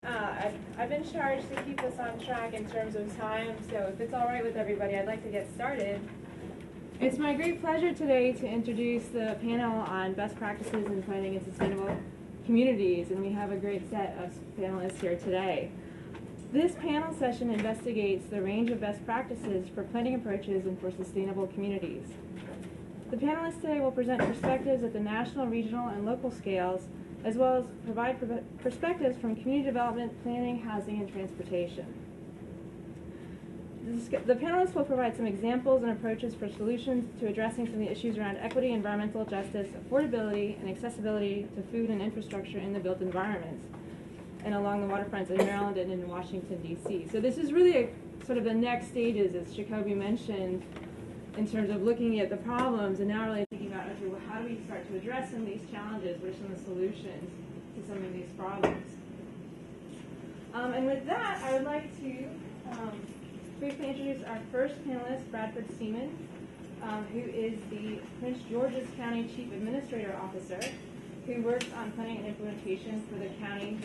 I've been charged to keep us on track in terms of time, so if it's all right with everybody, I'd like to get started. It's my great pleasure today to introduce the panel on best practices in planning and sustainable communities, and we have a great set of panelists here today. This panel session investigates the range of best practices for planning approaches and for sustainable communities. The panelists today will present perspectives at the national, regional, and local scales, as well as provide perspectives from community development, planning, housing, and transportation. The panelists will provide some examples and approaches for solutions to addressing some of the issues around equity, environmental justice, affordability, and accessibility to food and infrastructure in the built environments and along the waterfronts in Maryland and in Washington, D.C. So this is really sort of the next stages, as Jacoby mentioned, in terms of looking at the problems and now really thinking about, okay, well, how do we start to address some of these challenges? What are some of the solutions to some of these problems? And with that, I would like to briefly introduce our first panelist, Bradford Seaman, who is the Prince George's County Chief Administrator Officer, who works on planning and implementation for the county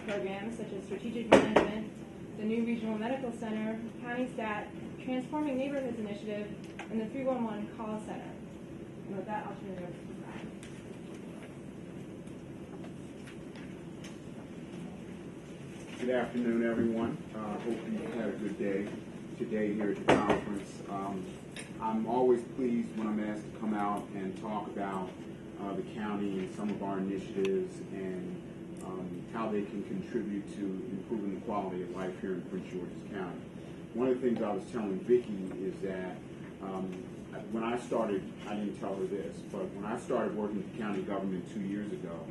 programs such as strategic management, the new regional medical center, county stat, transforming neighborhoods initiative, and the 311 call center. And with that, I'll turn it over to Brian. Good afternoon, everyone. Hope you had a good day today here at the conference. I'm always pleased when I'm asked to come out and talk about the county and some of our initiatives and how they can contribute to improving the quality of life here in Prince George's County. One of the things I was telling Vicki is that when I started, I didn't tell her this, but when I started working with the county government 2 years ago,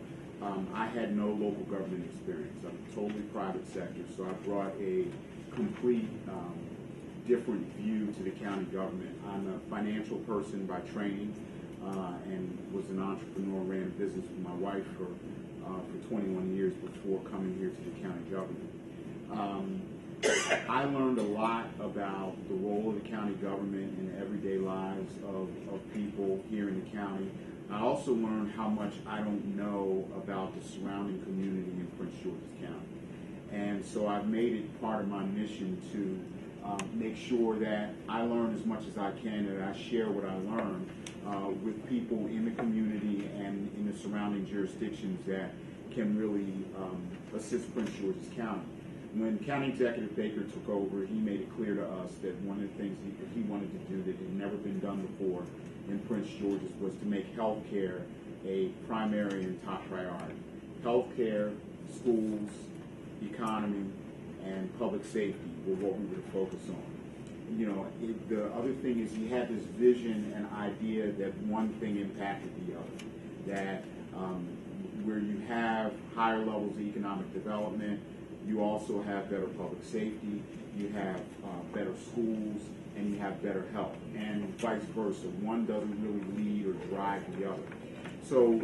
I had no local government experience. I'm totally private sector, so I brought a complete different view to the county government. I'm a financial person by training and was an entrepreneur, ran a business with my wife for 21 years before coming here to the county government. I learned a lot about the role of the county government in the everyday lives of people here in the county. I also learned how much I don't know about the surrounding community in Prince George's County. And so I've made it part of my mission to make sure that I learn as much as I can, and I share what I learn with people in the community and in the surrounding jurisdictions that can really assist Prince George's County. When County Executive Baker took over, he made it clear to us that one of the things he wanted to do that had never been done before in Prince George's was to make health care a primary and top priority. Health care, schools, economy, and public safety were what we were to focus on. You know, the other thing is he had this vision and idea that one thing impacted the other, that where you have higher levels of economic development, you also have better public safety, you have better schools, and you have better health, and vice versa. One doesn't really lead or drive the other. So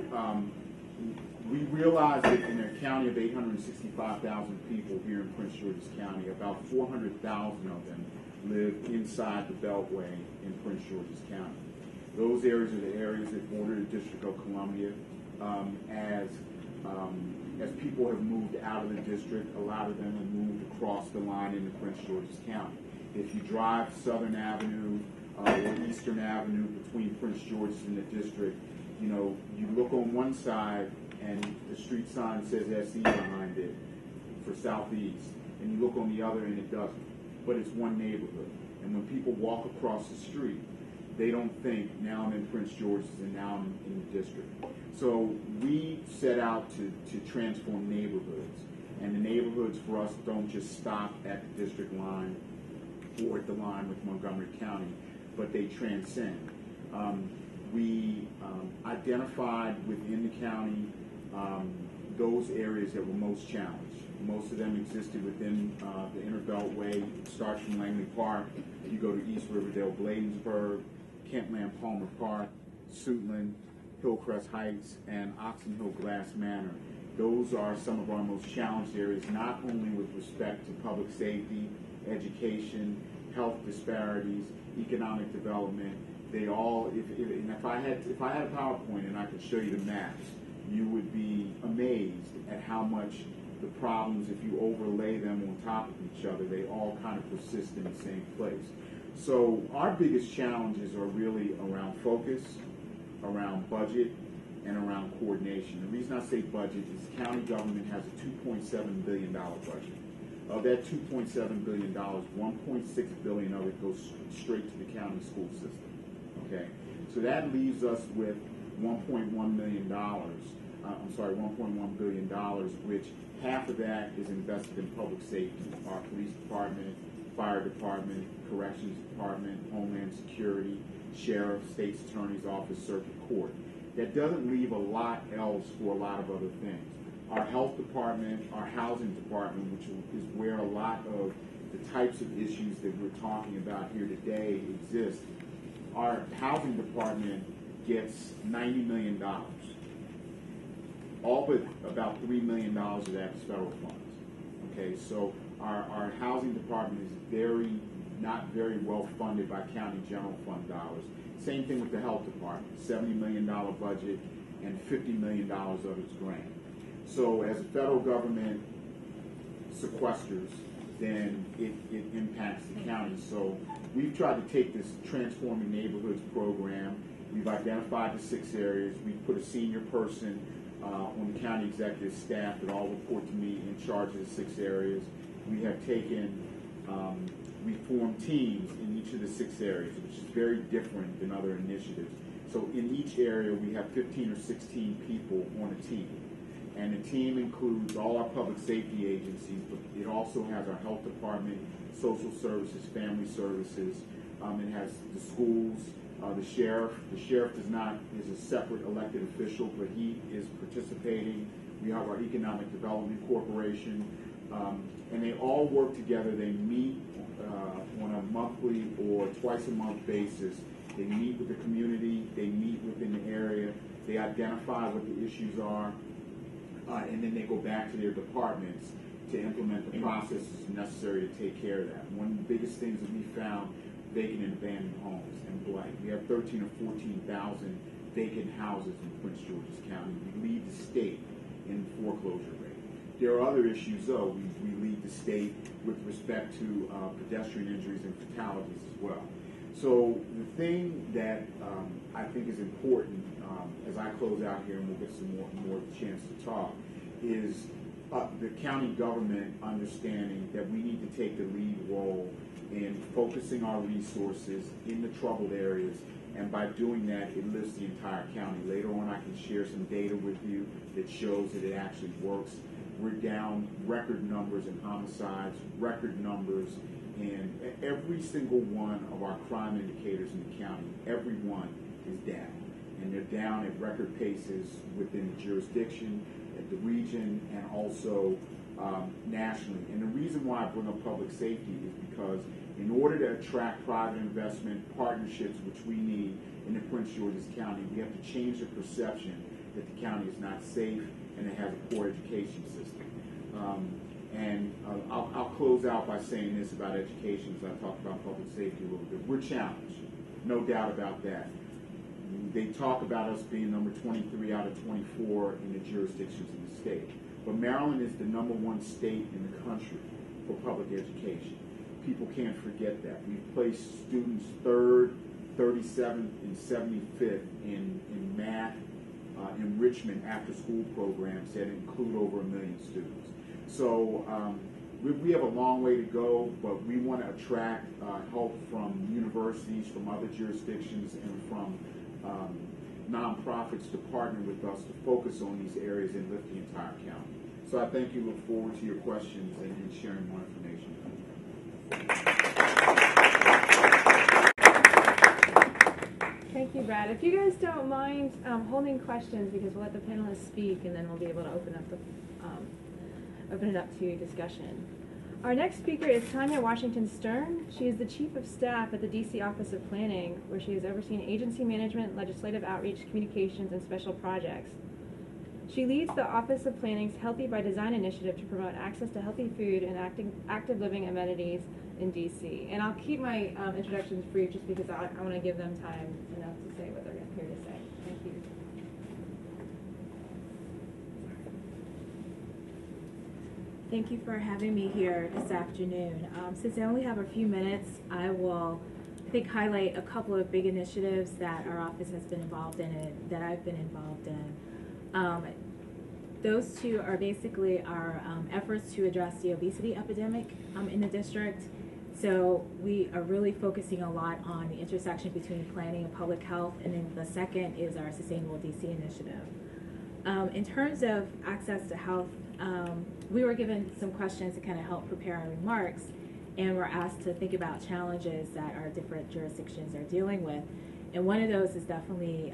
we realized that in a county of 865,000 people here in Prince George's County, about 400,000 of them live inside the Beltway in Prince George's County. Those areas are the areas that border the District of Columbia. As people have moved out of the district, a lot of them have moved across the line into Prince George's County. If you drive Southern Avenue or Eastern Avenue between Prince George's and the district, you know, you look on one side and the street sign says SE behind it for Southeast, and you look on the other and it doesn't. But it's one neighborhood. And when people walk across the street, they don't think, now I'm in Prince George's and now I'm in the district. So we set out to transform neighborhoods. And the neighborhoods for us don't just stop at the district line or at the line with Montgomery County, but they transcend. We identified within the county those areas that were most challenged. Most of them existed within the Inner Beltway. It starts from Langley Park. You go to East Riverdale, Bladensburg, Kentland Palmer Park, Suitland, Hillcrest Heights, and Oxon Hill Glass Manor. Those are some of our most challenged areas, not only with respect to public safety, education, health disparities, economic development. They all, if I had a PowerPoint and I could show you the maps, you would be amazed at how much the problems, if you overlay them on top of each other, they all kind of persist in the same place. So our biggest challenges are really around focus, around budget, and around coordination. The reason I say budget is county government has a $2.7 billion budget. Of that $2.7 billion, $1.6 billion of it goes straight to the county school system. Okay, so that leaves us with $1.1 billion, which half of that is invested in public safety. Our police department, fire department, corrections department, homeland security, sheriff, state's attorney's office, circuit court. That doesn't leave a lot else for a lot of other things. Our health department, our housing department, which is where a lot of the types of issues that we're talking about here today exist. Our housing department gets $90 million. All but about $3 million of that is federal funds. Okay, so our housing department is not very well funded by county general fund dollars. Same thing with the health department, $70 million budget and $50 million of it's grant. So as the federal government sequesters, then it impacts the county. So we've tried to take this Transforming Neighborhoods program. We've identified the 6 areas. We've put a senior person on the county executive staff that all report to me in charge of the 6 areas. We have we formed teams in each of the 6 areas, which is very different than other initiatives. So in each area, we have 15 or 16 people on a team. And the team includes all our public safety agencies, but it also has our health department, social services, family services. It has the schools, the sheriff. The sheriff is a separate elected official, but he is participating. We have our Economic Development Corporation, and they all work together. They meet on a monthly or twice a month basis. They meet with the community. They meet within the area. They identify what the issues are. And then they go back to their departments to implement the processes necessary to take care of that. One of the biggest things that we found, vacant and abandoned homes and blight. We have 13,000 or 14,000 vacant houses in Prince George's County. We lead the state in foreclosure rate. There are other issues, though. We lead the state with respect to pedestrian injuries and fatalities as well. So the thing that I think is important as I close out here, and we'll get some more chance to talk, is the county government understanding that we need to take the lead role in focusing our resources in the troubled areas, and by doing that, it lifts the entire county. Later on, I can share some data with you that shows that it actually works. We're down record numbers in homicides, record numbers in every single one of our crime indicators in the county. Every one is down. And they're down at record paces within the jurisdiction, at the region, and also nationally. And the reason why I bring up public safety is because in order to attract private investment partnerships, which we need in the Prince George's County, we have to change the perception that the county is not safe and it has a poor education system. I'll close out by saying this about education as I talk about public safety a little bit. We're challenged, no doubt about that. They talk about us being number 23 out of 24 in the jurisdictions in the state. But Maryland is the #1 state in the country for public education. People can't forget that. We've placed students 3rd, 37th, and 75th in math enrichment after-school programs that include over 1 million students. So we have a long way to go, but we want to attract help from universities, from other jurisdictions, and from nonprofits to partner with us to focus on these areas and lift the entire county. So I thank you, look forward to your questions and sharing more information. Thank you, Brad. If you guys don't mind holding questions, because we'll let the panelists speak, and then we'll be able to open it up to discussion. Our next speaker is Tanya Washington Stern. She is the Chief of Staff at the DC Office of Planning, where she has overseen agency management, legislative outreach, communications, and special projects. She leads the Office of Planning's Healthy by Design initiative to promote access to healthy food and active living amenities in DC. And I'll keep my introductions brief just because I want to give them time enough to say what they're here to say. Thank you. Thank you for having me here this afternoon. Since I only have a few minutes, I will, I think, highlight a couple of big initiatives that our office has been involved in and that I've been involved in. Those two are basically our efforts to address the obesity epidemic in the district. So we are really focusing a lot on the intersection between planning and public health, and then the second is our Sustainable DC initiative. In terms of access to health, we were given some questions to kind of help prepare our remarks, and we're asked to think about challenges that our different jurisdictions are dealing with. And one of those is definitely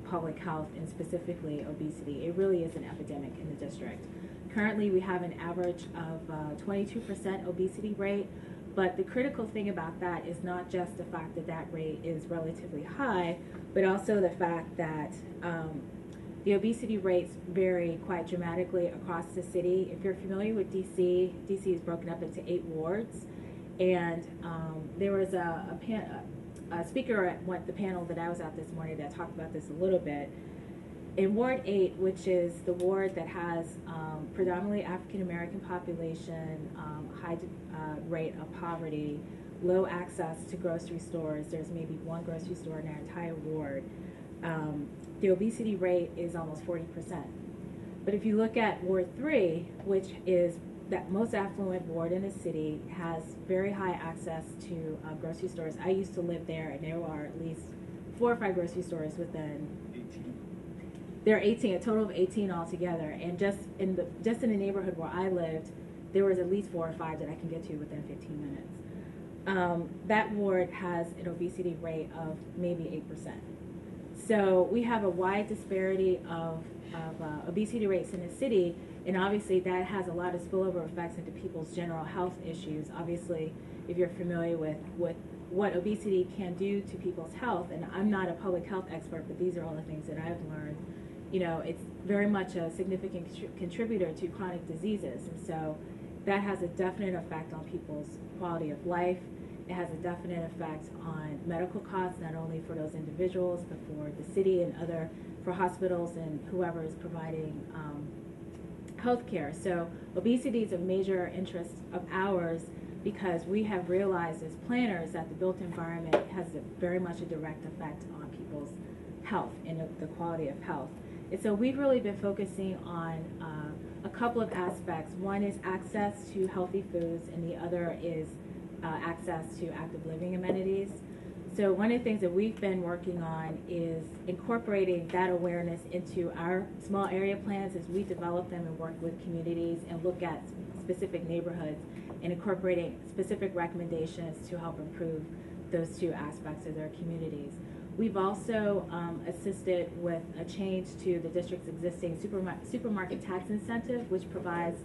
public health, and specifically obesity. It really is an epidemic in the district. Currently, we have an average of 22% obesity rate, but the critical thing about that is not just the fact that that rate is relatively high, but also the fact that the obesity rates vary quite dramatically across the city. If you're familiar with DC, DC is broken up into 8 wards, and there was a speaker at the panel that I was at this morning that talked about this a little bit. In Ward 8, which is the ward that has predominantly African American population, high rate of poverty, low access to grocery stores, there's maybe one grocery store in our entire ward, the obesity rate is almost 40%. But if you look at Ward 3, which is that most affluent ward in the city, has very high access to grocery stores. I used to live there, and there are at least 4 or 5 grocery stores within 18. There are 18, a total of 18 altogether. And just in the neighborhood where I lived, there was at least 4 or 5 that I can get to within 15 minutes. That ward has an obesity rate of maybe 8%. So we have a wide disparity of obesity rates in the city, and obviously that has a lot of spillover effects into people's general health issues. Obviously, if you're familiar with what obesity can do to people's health, and I'm not a public health expert, but these are all the things that I've learned, you know, it's very much a significant contributor to chronic diseases, and so that has a definite effect on people's quality of life. It has a definite effect on medical costs, not only for those individuals, but for the city and for hospitals and whoever is providing healthcare. So obesity is a major interest of ours because we have realized as planners that the built environment has very much a direct effect on people's health and the quality of health. And so we've really been focusing on a couple of aspects. One is access to healthy foods, and the other is access to active living amenities. So one of the things that we've been working on is incorporating that awareness into our small area plans as we develop them and work with communities and look at specific neighborhoods and incorporating specific recommendations to help improve those two aspects of their communities. We've also assisted with a change to the district's existing supermarket tax incentive, which provides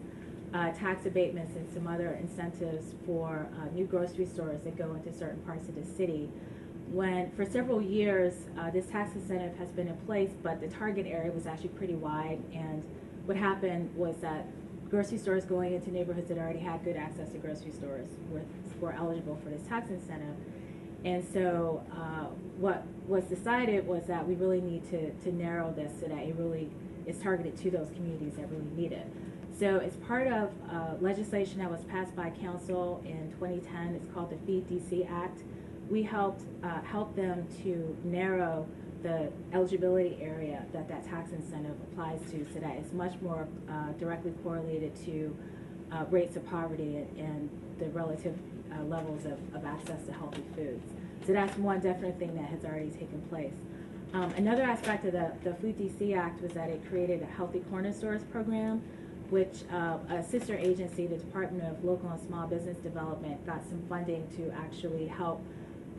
tax abatements and some other incentives for new grocery stores that go into certain parts of the city. When for several years this tax incentive has been in place, but the target area was actually pretty wide, and what happened was that grocery stores going into neighborhoods that already had good access to grocery stores were eligible for this tax incentive. And so what was decided was that we really need to narrow this so that it really is targeted to those communities that really need it. So as part of legislation that was passed by council in 2010, it's called the Feed DC Act, we helped them to narrow the eligibility area that tax incentive applies to so that it's much more directly correlated to rates of poverty and the relative levels of access to healthy foods. So that's one definite thing that has already taken place. Another aspect of the Food DC Act was that it created a Healthy Corner Stores program, which a sister agency, the Department of Local and Small Business Development, got some funding to actually help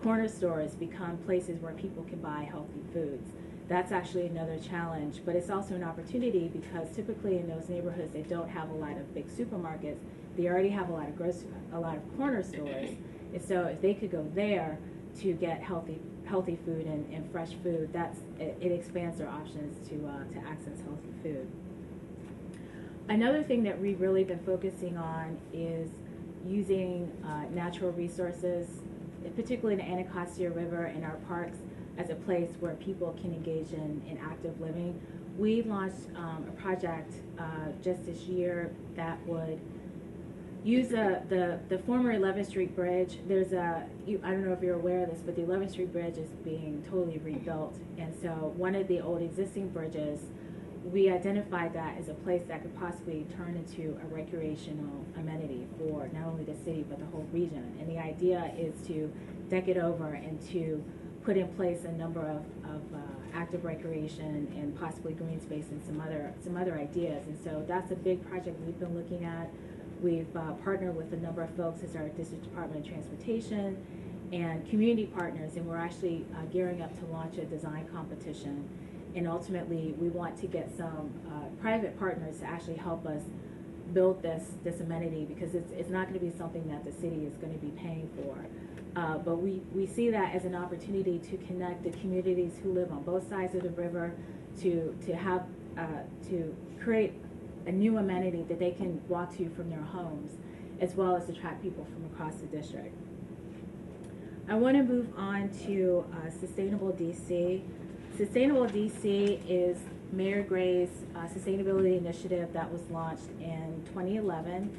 corner stores become places where people can buy healthy foods. That's actually another challenge, but it's also an opportunity because typically in those neighborhoods they don't have a lot of big supermarkets. They already have a lot of corner stores, and so if they could go there to get healthy food and fresh food, it expands their options to access healthy food. Another thing that we've really been focusing on is using natural resources, particularly the Anacostia River and our parks, as a place where people can engage in active living. We launched a project just this year that would use the former 11th Street Bridge. There's I don't know if you're aware of this, but the 11th Street Bridge is being totally rebuilt. And so one of the old existing bridges, we identified that as a place that could possibly turn into a recreational amenity for not only the city, but the whole region. And the idea is to deck it over and to put in place a number of active recreation and possibly green space and some other ideas. And so that's a big project we've been looking at. We've partnered with a number of folks as our District Department of Transportation and community partners, and we're actually gearing up to launch a design competition. And ultimately, we want to get some private partners to actually help us build this amenity, because it's not going to be something that the city is going to be paying for. But we see that as an opportunity to connect the communities who live on both sides of the river to create a new amenity that they can walk to from their homes, as well as attract people from across the district. I want to move on to Sustainable DC. Sustainable DC is Mayor Gray's sustainability initiative that was launched in 2011.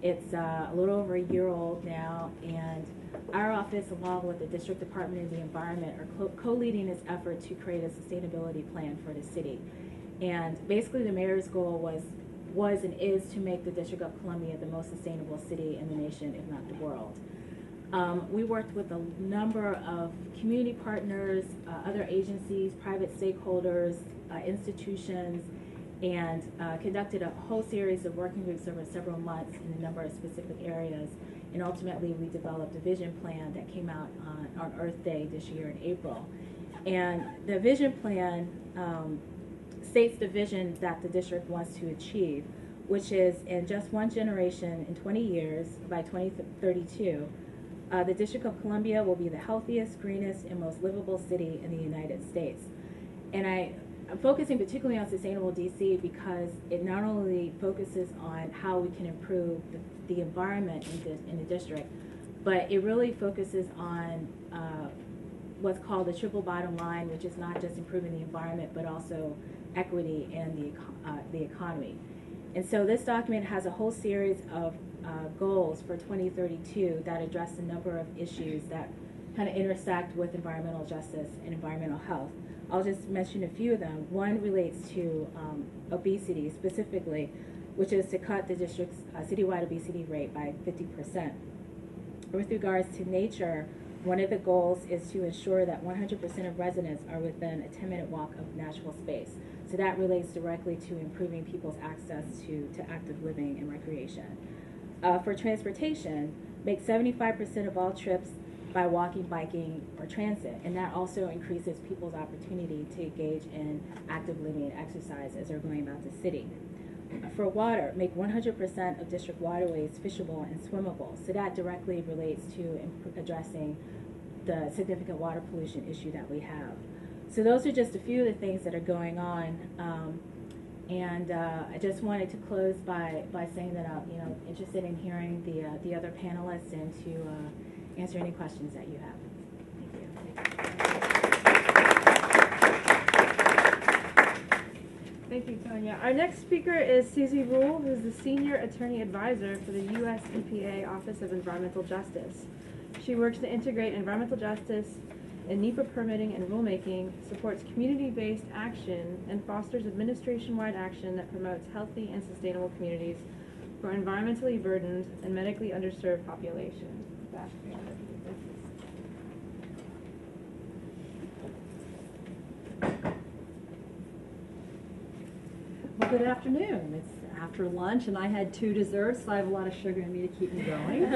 It's a little over a year old now, and our office, along with the District Department of the Environment, are co-leading this effort to create a sustainability plan for the city. And basically the mayor's goal was and is to make the District of Columbia the most sustainable city in the nation, if not the world. We worked with a number of community partners, other agencies, private stakeholders, institutions, and conducted a whole series of working groups over several months in a number of specific areas. And ultimately, we developed a vision plan that came out on Earth Day this year in April. And the vision plan states the vision that the district wants to achieve, which is in just one generation, in 20 years, by 2032, the District of Columbia will be the healthiest, greenest, and most livable city in the United States. And I'm focusing particularly on Sustainable DC because it not only focuses on how we can improve the environment in the district, but it really focuses on what's called the triple bottom line, which is not just improving the environment, but also equity and the economy. And so this document has a whole series of goals for 2032 that address a number of issues that kind of intersect with environmental justice and environmental health. I'll just mention a few of them. One relates to obesity specifically, which is to cut the district's citywide obesity rate by 50%. With regards to nature, one of the goals is to ensure that 100% of residents are within a 10-minute walk of natural space. So that relates directly to improving people's access to active living and recreation. For transportation, make 75% of all trips by walking, biking, or transit, and that also increases people's opportunity to engage in active living and exercise as they're going about the city. For water, make 100% of district waterways fishable and swimmable, so that directly relates to addressing the significant water pollution issue that we have. So those are just a few of the things that are going on, and I just wanted to close by saying that I'm interested in hearing the other panelists and to answer any questions that you have. Thank you, Tanya. Our next speaker is Susie Rule, who's the Senior Attorney Advisor for the U.S. EPA Office of Environmental Justice. She works to integrate environmental justice in NEPA permitting and rulemaking, supports community-based action, and fosters administration-wide action that promotes healthy and sustainable communities for environmentally burdened and medically underserved populations. Well, good afternoon. It's after lunch, and I had 2 desserts, so I have a lot of sugar in me to keep me going.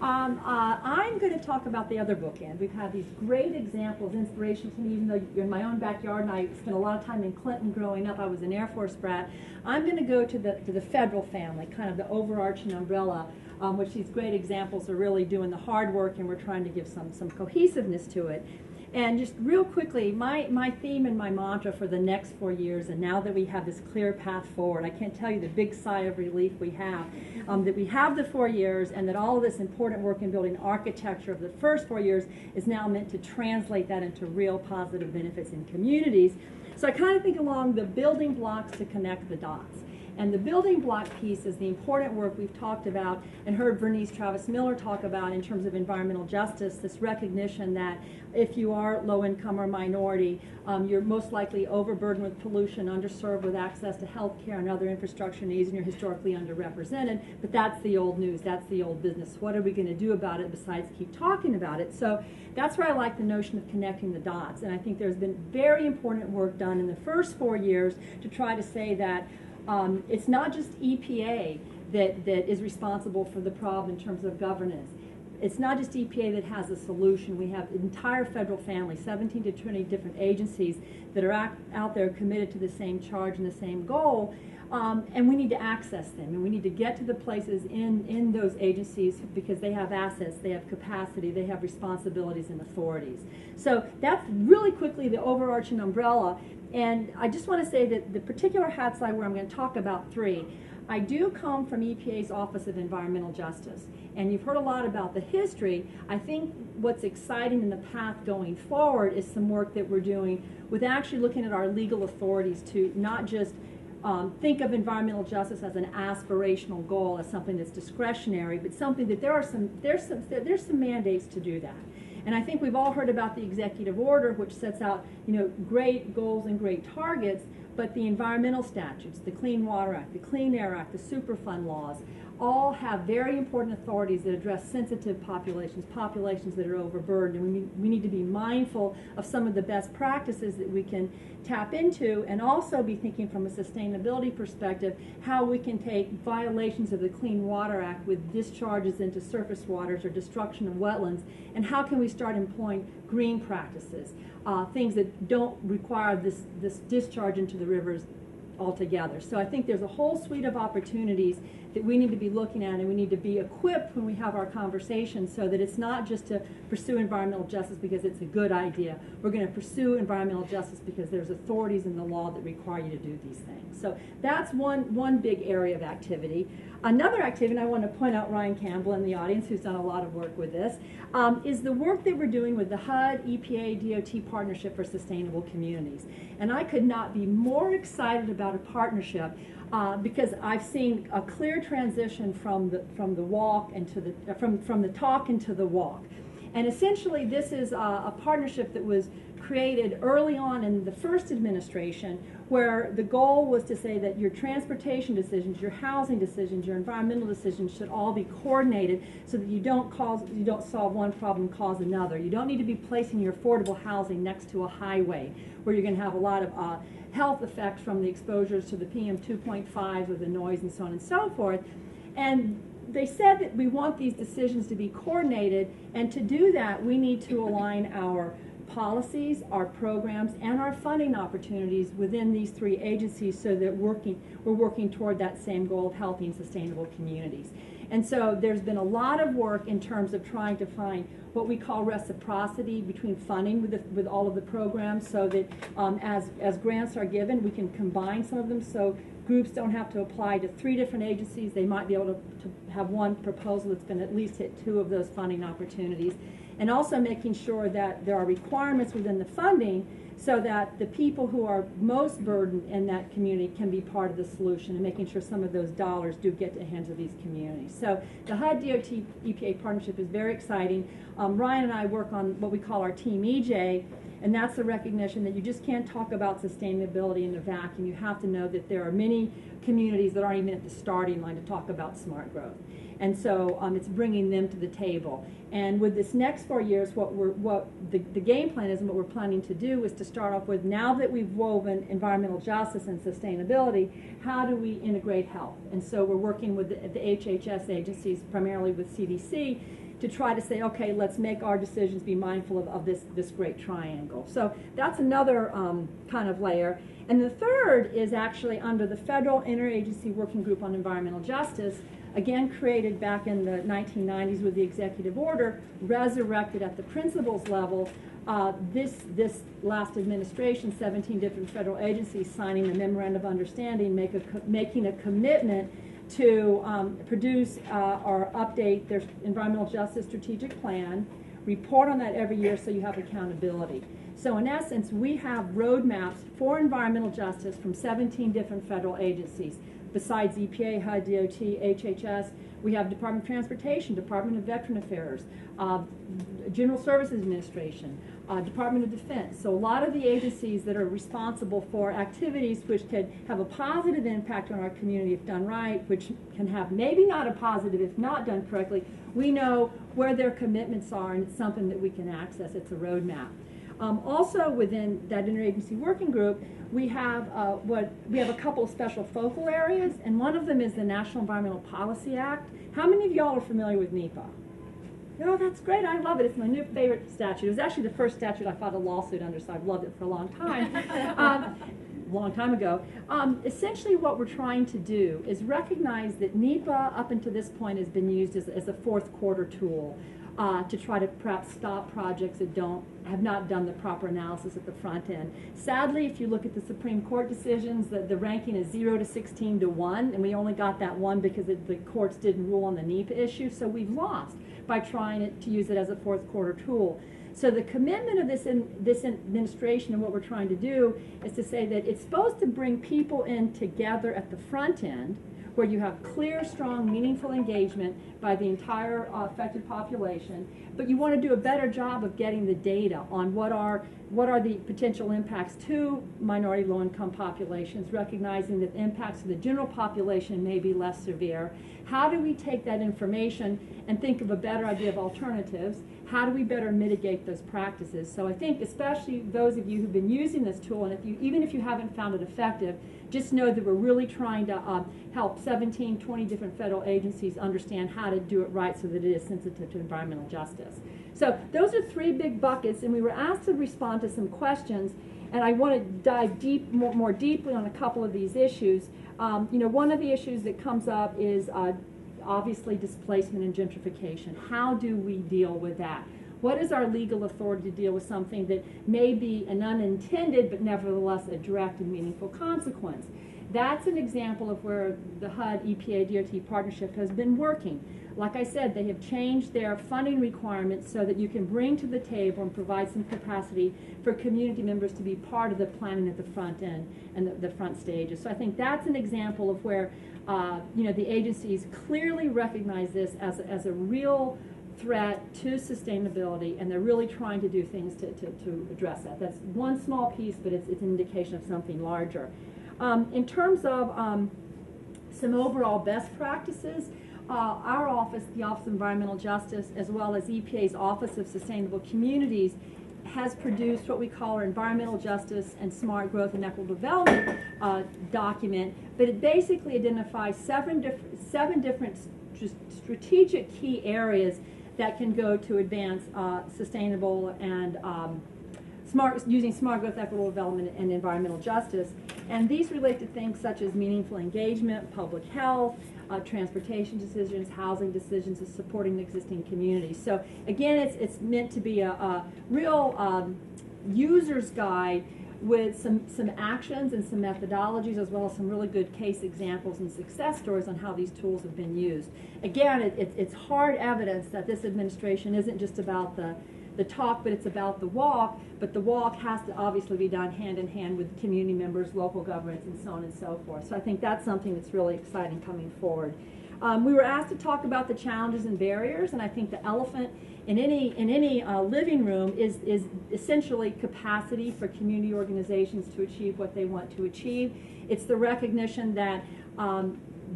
I'm going to talk about the other bookend. We've had these great examples, inspiration to me, even though you're in my own backyard, and I spent a lot of time in Clinton growing up. I was an Air Force brat. I'm going to go to the federal family, kind of the overarching umbrella, which these great examples are really doing the hard work, and we're trying to give some cohesiveness to it. And just real quickly, my theme and my mantra for the next 4 years, and now that we have this clear path forward, I can't tell you the big sigh of relief we have, that we have the 4 years, and that all of this important work in building architecture of the first 4 years is now meant to translate that into real positive benefits in communities. So I kind of think along the building blocks to connect the dots. And the building block piece is the important work we've talked about and heard Bernice Travis Miller talk about in terms of environmental justice, this recognition that if you are low income or minority, you're most likely overburdened with pollution, underserved with access to health care and other infrastructure needs, and you're historically underrepresented. But that's the old news, that's the old business. What are we going to do about it besides keep talking about it? So that's where I like the notion of connecting the dots. And I think there's been very important work done in the first 4 years to try to say that it's not just EPA that is responsible for the problem in terms of governance. It's not just EPA that has a solution. We have an entire federal family, 17 to 20 different agencies that are out there committed to the same charge and the same goal. And we need to access them, and we need to get to the places in those agencies because they have assets, they have capacity, they have responsibilities and authorities. So that's really quickly the overarching umbrella. And I just want to say that the particular hats I wear, I'm going to talk about 3. I do come from EPA's Office of Environmental Justice, and you've heard a lot about the history. I think what's exciting in the path going forward is some work that we're doing with actually looking at our legal authorities to not just think of environmental justice as an aspirational goal, as something that's discretionary, but something that there's some mandates to do that. And I think we've all heard about the executive order, which sets out, great goals and great targets, but the environmental statutes, the Clean Water Act, the Clean Air Act, the Superfund laws, all have very important authorities that address sensitive populations, populations that are overburdened. And we need to be mindful of some of the best practices that we can tap into, and also be thinking from a sustainability perspective how we can take violations of the Clean Water Act with discharges into surface waters or destruction of wetlands, and how can we start employing green practices, things that don't require this discharge into the rivers altogether. So I think there's a whole suite of opportunities that we need to be looking at, and we need to be equipped when we have our conversations so that it's not just to pursue environmental justice because it's a good idea. We're going to pursue environmental justice because there's authorities in the law that require you to do these things. So that's one big area of activity. Another activity, and I want to point out Ryan Campbell in the audience who's done a lot of work with this, is the work that we're doing with the HUD, EPA, DOT Partnership for Sustainable Communities. And I could not be more excited about a partnership because I've seen a clear transition from the walk and to the from the talk into the walk. And essentially, this is a partnership that was created early on in the first administration, where the goal was to say that your transportation decisions, your housing decisions, your environmental decisions should all be coordinated so that you don't solve one problem and cause another. You don't need to be placing your affordable housing next to a highway where you're going to have a lot of health effects from the exposures to the PM 2.5 with the noise and so on and so forth. And they said that we want these decisions to be coordinated, and to do that we need to align our policies, our programs, and our funding opportunities within these 3 agencies so that we're working toward that same goal of healthy and sustainable communities. And so there's been a lot of work in terms of trying to find what we call reciprocity between funding with all of the programs, so that as grants are given, we can combine some of them so groups don't have to apply to 3 different agencies. They might be able to have one proposal that's going to at least hit 2 of those funding opportunities. And also making sure that there are requirements within the funding so that the people who are most burdened in that community can be part of the solution, and making sure some of those dollars do get to the hands of these communities. So the HUD DOT EPA partnership is very exciting. Ryan and I work on what we call our Team EJ, and that's the recognition that you just can't talk about sustainability in a vacuum. You have to know that there are many communities that aren't even at the starting line to talk about smart growth. And so it's bringing them to the table. And with this next 4 years, what the game plan is, and what we're planning to do is to start off with, now that we've woven environmental justice and sustainability, how do we integrate health? And so we're working with the HHS agencies, primarily with CDC, to try to say, okay, let's make our decisions be mindful of this great triangle. So that's another kind of layer. And the third is actually under the Federal Interagency Working Group on Environmental Justice, again created back in the 1990s with the executive order, resurrected at the principles level. This last administration, 17 different federal agencies signing a memorandum of understanding, making a commitment to produce or update their environmental justice strategic plan, report on that every year so you have accountability. So in essence, we have roadmaps for environmental justice from 17 different federal agencies. besides EPA, HUD, DOT, HHS, we have Department of Transportation, Department of Veteran Affairs, General Services Administration, Department of Defense. So a lot of the agencies that are responsible for activities which could have a positive impact on our community if done right, which can have maybe not a positive if not done correctly, we know where their commitments are, and it's something that we can access. It's a roadmap. Also within that interagency working group, we have a couple of special focal areas, and one of them is the National Environmental Policy Act. How many of y'all are familiar with NEPA? Oh, that's great. I love it. It's my new favorite statute. It was actually the first statute I filed a lawsuit under, so I've loved it for a long time. Long time ago. Essentially what we're trying to do is recognize that NEPA up until this point has been used as a fourth quarter tool to try to perhaps stop projects that have not done the proper analysis at the front end. Sadly, if you look at the Supreme Court decisions, the ranking is 0 to 16 to 1, and we only got that one because the courts didn't rule on the NEPA issue, so we've lost by trying to use it as a fourth quarter tool. So the commitment of this administration and what we're trying to do is to say that it's supposed to bring people in together at the front end, where you have clear, strong, meaningful engagement by the entire affected population, but you want to do a better job of getting the data on what are the potential impacts to minority low-income populations, recognizing that the impacts to the general population may be less severe. How do we take that information and think of a better idea of alternatives? How do we better mitigate those practices? So I think especially those of you who've been using this tool, and even if you haven't found it effective, just know that we're really trying to help 17, 20 different federal agencies understand how to do it right so that it is sensitive to environmental justice. So those are three big buckets, and we were asked to respond to some questions, and I want to dive more deeply on a couple of these issues. One of the issues that comes up is obviously displacement and gentrification. How do we deal with that? What is our legal authority to deal with something that may be an unintended but nevertheless a direct and meaningful consequence? That's an example of where the HUD, EPA, DOT partnership has been working. Like I said, they have changed their funding requirements so that you can bring to the table and provide some capacity for community members to be part of the planning at the front end and the front stages. So I think that's an example of where the agencies clearly recognize this as a real threat to sustainability, and they're really trying to do things to address that. That's one small piece, but it's an indication of something larger. In terms of some overall best practices, our office, the Office of Environmental Justice, as well as EPA's Office of Sustainable Communities, has produced what we call our Environmental Justice and Smart Growth and Equitable Development document, but it basically identifies seven different strategic key areas that can go to advance sustainable and using smart growth, equitable development, and environmental justice. And these relate to things such as meaningful engagement, public health, transportation decisions, housing decisions, and supporting the existing communities. So again, it's meant to be a real user's guide with some actions and some methodologies, as well as some really good case examples and success stories on how these tools have been used. Again, it's hard evidence that this administration isn't just about the talk, but it's about the walk, but the walk has to obviously be done hand in hand with community members, local governments, and so on and so forth. So I think that's something that's really exciting coming forward. We were asked to talk about the challenges and barriers, and I think the elephant in any living room is essentially capacity for community organizations to achieve what they want to achieve. It's the recognition that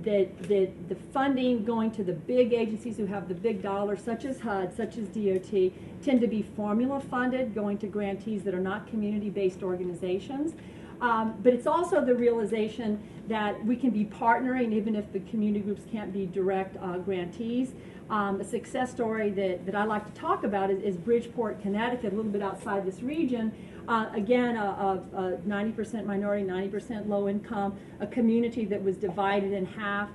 the funding going to the big agencies who have the big dollars, such as HUD, such as DOT, tend to be formula funded, going to grantees that are not community-based organizations. But it's also the realization that we can be partnering even if the community groups can't be direct grantees. A success story that I like to talk about is Bridgeport, Connecticut, a little bit outside this region. Again, a 90% minority, 90% low income, a community that was divided in half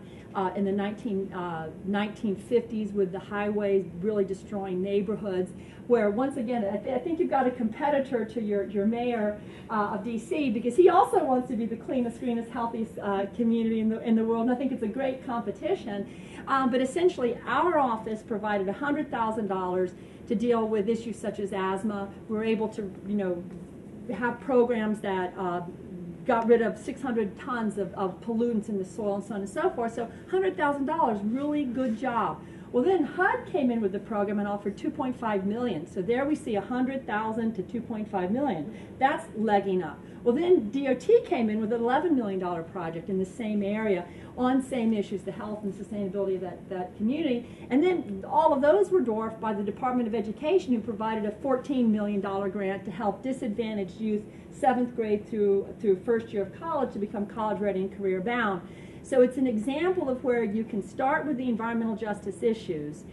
in the 1950s with the highways really destroying neighborhoods, where once again, I think you've got a competitor to your mayor of DC, because he also wants to be the cleanest, greenest, healthiest community in the world, and I think it's a great competition. But essentially, our office provided $100,000 to deal with issues such as asthma. We're able to, have programs that got rid of 600 tons of pollutants in the soil and so on and so forth. So $100,000, really good job. Well, then HUD came in with the program and offered $2.5 million. So there we see $100,000 to $2.5 million. That's legging up. Well, then DOT came in with an $11 million project in the same area on same issues, the health and sustainability of that community. And then all of those were dwarfed by the Department of Education, who provided a $14 million grant to help disadvantaged youth 7th grade through first year of college to become college ready and career bound. So it's an example of where you can start with the environmental justice issues,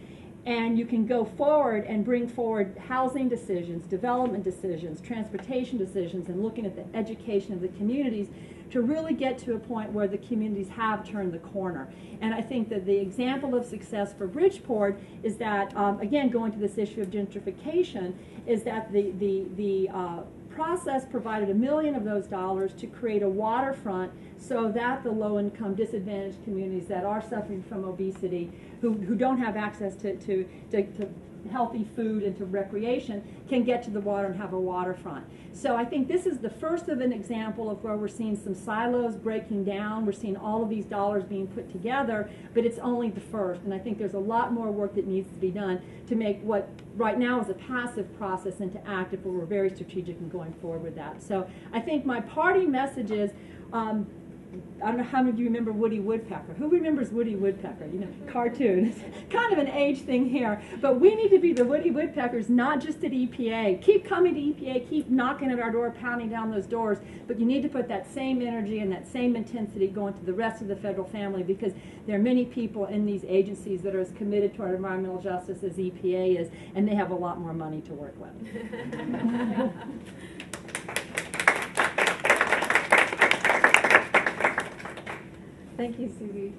and you can go forward and bring forward housing decisions, development decisions, transportation decisions, and looking at the education of the communities to really get to a point where the communities have turned the corner. And I think that the example of success for Bridgeport is that, again, going to this issue of gentrification, is that the process provided $1 million of those dollars to create a waterfront so that the low-income, disadvantaged communities that are suffering from obesity, who don't have access to healthy food and to recreation, can get to the water and have a waterfront. So I think this is the first of an example of where we're seeing some silos breaking down. We're seeing all of these dollars being put together, but it's only the first. And I think there's a lot more work that needs to be done to make what right now is a passive process into active, where we're very strategic in going forward with that. So I think my parting message is, I don't know how many of you remember Woody Woodpecker. Who remembers Woody Woodpecker? You know, cartoon. It's kind of an age thing here. But we need to be the Woody Woodpeckers, not just at EPA. Keep coming to EPA, keep knocking at our door, pounding down those doors. But you need to put that same energy and that same intensity going to the rest of the federal family, because there are many people in these agencies that are as committed to our environmental justice as EPA is, and they have a lot more money to work with. Thank you, Susie.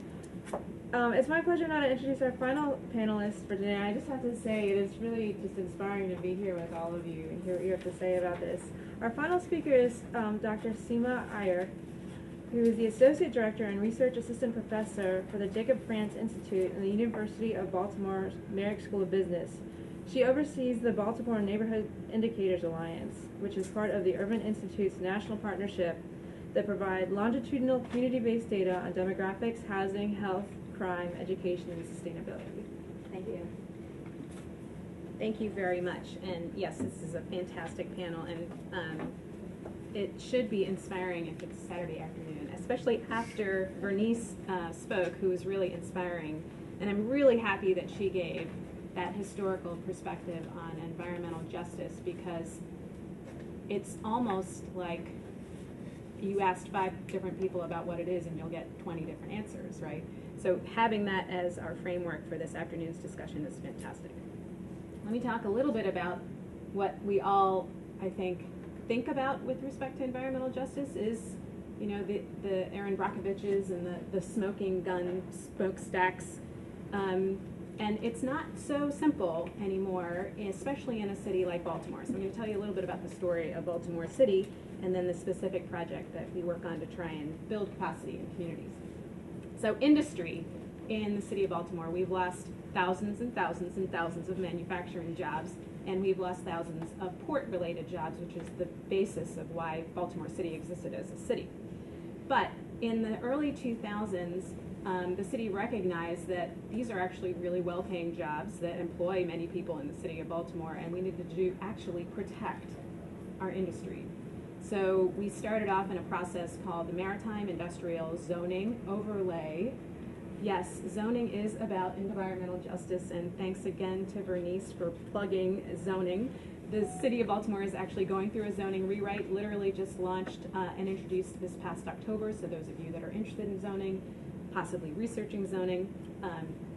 It's my pleasure now to introduce our final panelist for today. I just have to say it is really just inspiring to be here with all of you and hear what you have to say about this. Our final speaker is Dr. Seema Iyer, who is the Associate Director and Research Assistant Professor for the Jacob France Institute in the University of Baltimore's Merrick School of Business. She oversees the Baltimore Neighborhood Indicators Alliance, which is part of the Urban Institute's national partnership that provide longitudinal community-based data on demographics, housing, health, crime, education, and sustainability. Thank you. Thank you very much. And yes, this is a fantastic panel, and it should be inspiring if it's Saturday afternoon, especially after Bernice spoke, who was really inspiring. And I'm really happy that she gave that historical perspective on environmental justice, because it's almost like you asked 5 different people about what it is and you'll get 20 different answers, right? So having that as our framework for this afternoon's discussion is fantastic. Let me talk a little bit about what we all, I think about with respect to environmental justice is, you know, the Aaron Brockoviches and the smoking gun smokestacks. And it's not so simple anymore, especially in a city like Baltimore. So I'm going to tell you a little bit about the story of Baltimore City and then the specific project that we work on to try and build capacity in communities. So industry in the city of Baltimore, we've lost thousands and thousands and thousands of manufacturing jobs, and we've lost thousands of port-related jobs, which is the basis of why Baltimore City existed as a city. But in the early 2000s, the city recognized that these are actually really well-paying jobs that employ many people in the city of Baltimore, and we needed to actually protect our industry. So we started off in a process called the Maritime Industrial Zoning Overlay. Yes, zoning is about environmental justice, and thanks again to Bernice for plugging zoning. The city of Baltimore is actually going through a zoning rewrite, literally just launched and introduced this past October. So those of you that are interested in zoning, possibly researching zoning,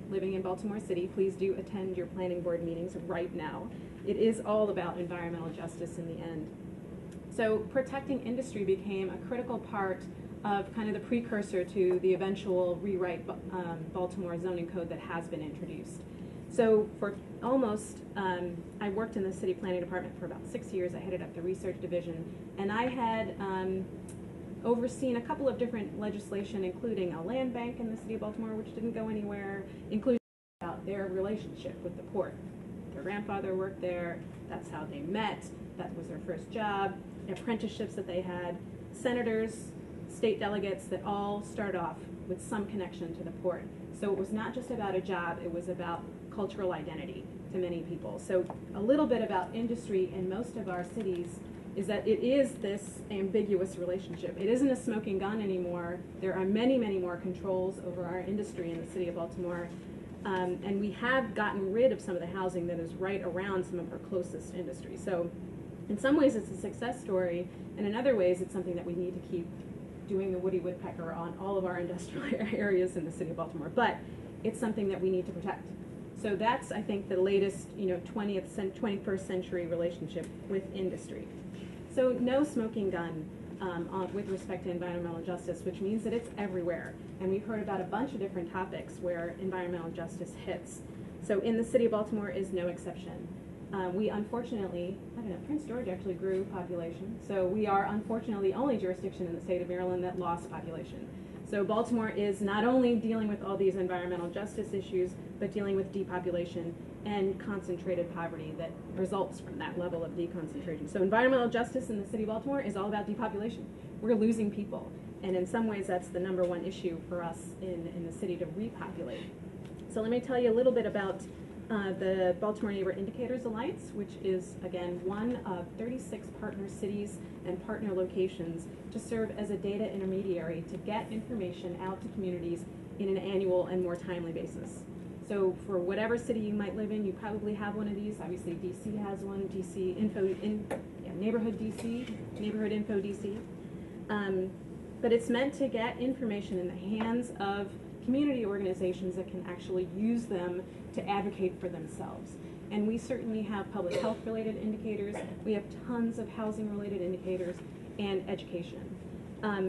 living in Baltimore City, please do attend your planning board meetings right now. It is all about environmental justice in the end. So protecting industry became a critical part of kind of the precursor to the eventual rewrite Baltimore zoning code that has been introduced. So for almost, I worked in the city planning department for about 6 years. I headed up the research division, and I had overseen a couple of different legislation, including a land bank in the city of Baltimore, which didn't go anywhere, including about their relationship with the port. Their grandfather worked there. That's how they met. That was their first job. Apprenticeships that they had. Senators state delegates that all start off with some connection to the port. So it was not just about a job, it was about cultural identity to many people. So a little bit about industry in most of our cities is that it is this ambiguous relationship. It isn't a smoking gun anymore. There are many, many more controls over our industry in the city of Baltimore. And we have gotten rid of some of the housing that is right around some of our closest industries. So in some ways it's a success story, and in other ways it's something that we need to keep doing the Woody Woodpecker on all of our industrial areas in the city of Baltimore. But it's something that we need to protect. So that's, I think, the latest, 21st century relationship with industry. So no smoking gun with respect to environmental justice, which means that it's everywhere. And we've heard about a bunch of different topics where environmental justice hits. So in the city of Baltimore is no exception. We unfortunately, Prince George actually grew population. So we are unfortunately the only jurisdiction in the state of Maryland that lost population. So Baltimore is not only dealing with all these environmental justice issues, but dealing with depopulation and concentrated poverty that results from that level of deconcentration. So environmental justice in the city of Baltimore is all about depopulation. We're losing people. And in some ways, that's the #1 issue for us in the city to repopulate. So let me tell you a little bit about the Baltimore Neighborhood Indicators Alliance, which is, again, one of 36 partner cities and partner locations to serve as a data intermediary to get information out to communities in an annual and more timely basis. So for whatever city you might live in, you probably have one of these. Obviously, DC has one, Neighborhood DC, Neighborhood Info DC. But it's meant to get information in the hands of community organizations that can actually use them to advocate for themselves. And we certainly have public health related indicators. We have tons of housing related indicators and education.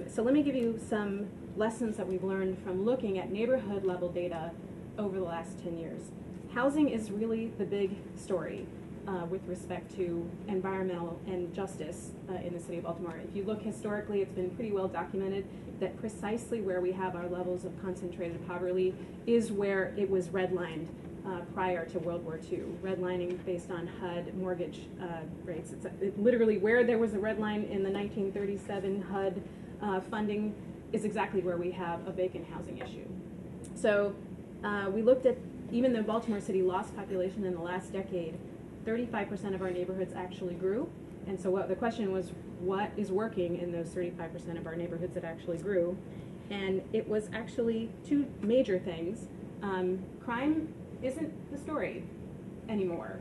So let me give you some lessons that we've learned from looking at neighborhood level data over the last 10 years. Housing is really the big story with respect to environmental and justice in the city of Baltimore. If you look historically, it's been pretty well documented that precisely where we have our levels of concentrated poverty is where it was redlined prior to World War II. Redlining based on HUD mortgage rates. It's literally where there was a red line in the 1937 HUD funding is exactly where we have a vacant housing issue. So we looked at, even though Baltimore City lost population in the last decade, 35% of our neighborhoods actually grew. And so the question was, what is working in those 35% of our neighborhoods that actually grew? And it was actually two major things. Crime isn't the story anymore.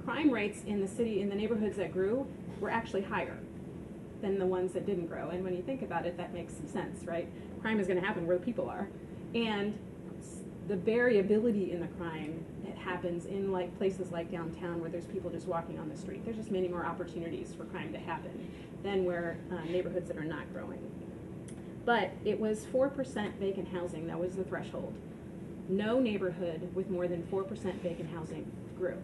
Crime rates in the city, in the neighborhoods that grew, were actually higher than the ones that didn't grow. And when you think about it, that makes sense, right? Crime is going to happen where the people are. And the variability in the crime, it happens in places like downtown where there's people just walking on the street. There's just many more opportunities for crime to happen than where neighborhoods that are not growing. But it was 4% vacant housing that was the threshold. No neighborhood with more than 4% vacant housing grew.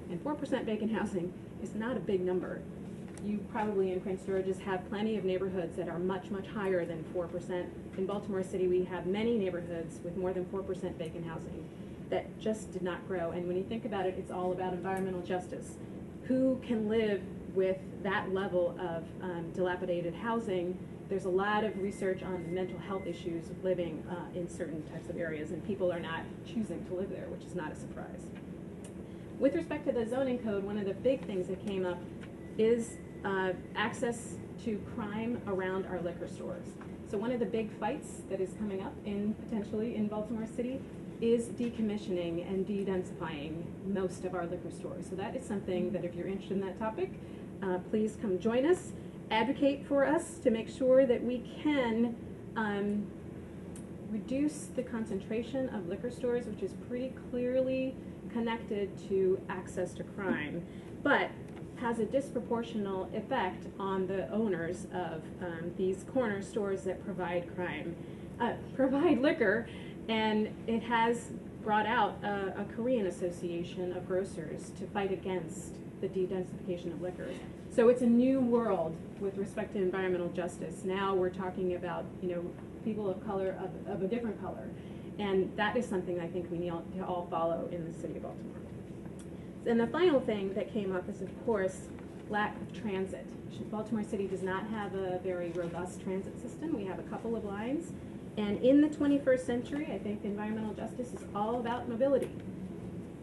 And 4% vacant housing is not a big number. You probably in Prince George's have plenty of neighborhoods that are much, much higher than 4%. In Baltimore City, we have many neighborhoods with more than 4% vacant housing that just did not grow. And when you think about it, it's all about environmental justice. Who can live with that level of dilapidated housing? There's a lot of research on mental health issues of living in certain types of areas, and people are not choosing to live there, which is not a surprise. With respect to the zoning code, one of the big things that came up is access to crime around our liquor stores. So one of the big fights that is coming up potentially in Baltimore City is decommissioning and de-densifying most of our liquor stores. So that is something that if you're interested in that topic, please come join us. Advocate for us to make sure that we can reduce the concentration of liquor stores, which is pretty clearly connected to access to crime, but has a disproportional effect on the owners of these corner stores that provide liquor, and it has brought out a Korean association of grocers to fight against the de-densification of liquor. So it's a new world with respect to environmental justice. Now we're talking about people of color of a different color, and that is something I think we need to all follow in the city of Baltimore. And the final thing that came up is, of course, lack of transit. Baltimore City does not have a very robust transit system. We have a couple of lines. And in the 21st century, I think environmental justice is all about mobility.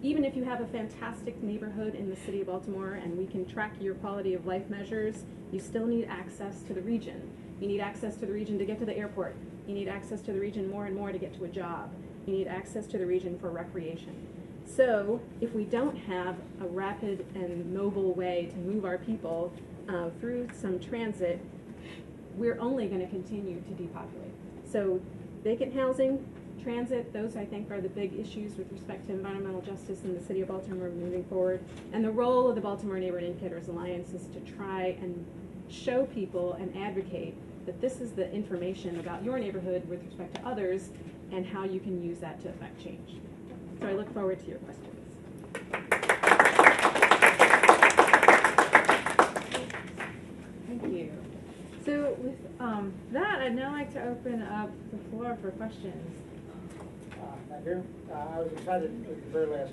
Even if you have a fantastic neighborhood in the city of Baltimore and we can track your quality of life measures, you still need access to the region. You need access to the region to get to the airport. You need access to the region more and more to get to a job. You need access to the region for recreation. So if we don't have a rapid and mobile way to move our people through some transit, we're only going to continue to depopulate. So vacant housing, transit, those I think are the big issues with respect to environmental justice in the city of Baltimore moving forward. And the role of the Baltimore Neighborhood Indicators Alliance is to try and show people and advocate that this is the information about your neighborhood with respect to others and how you can use that to affect change. So I look forward to your questions. Thank you. So with that, I'd now like to open up the floor for questions. Thank you. I was excited at the very last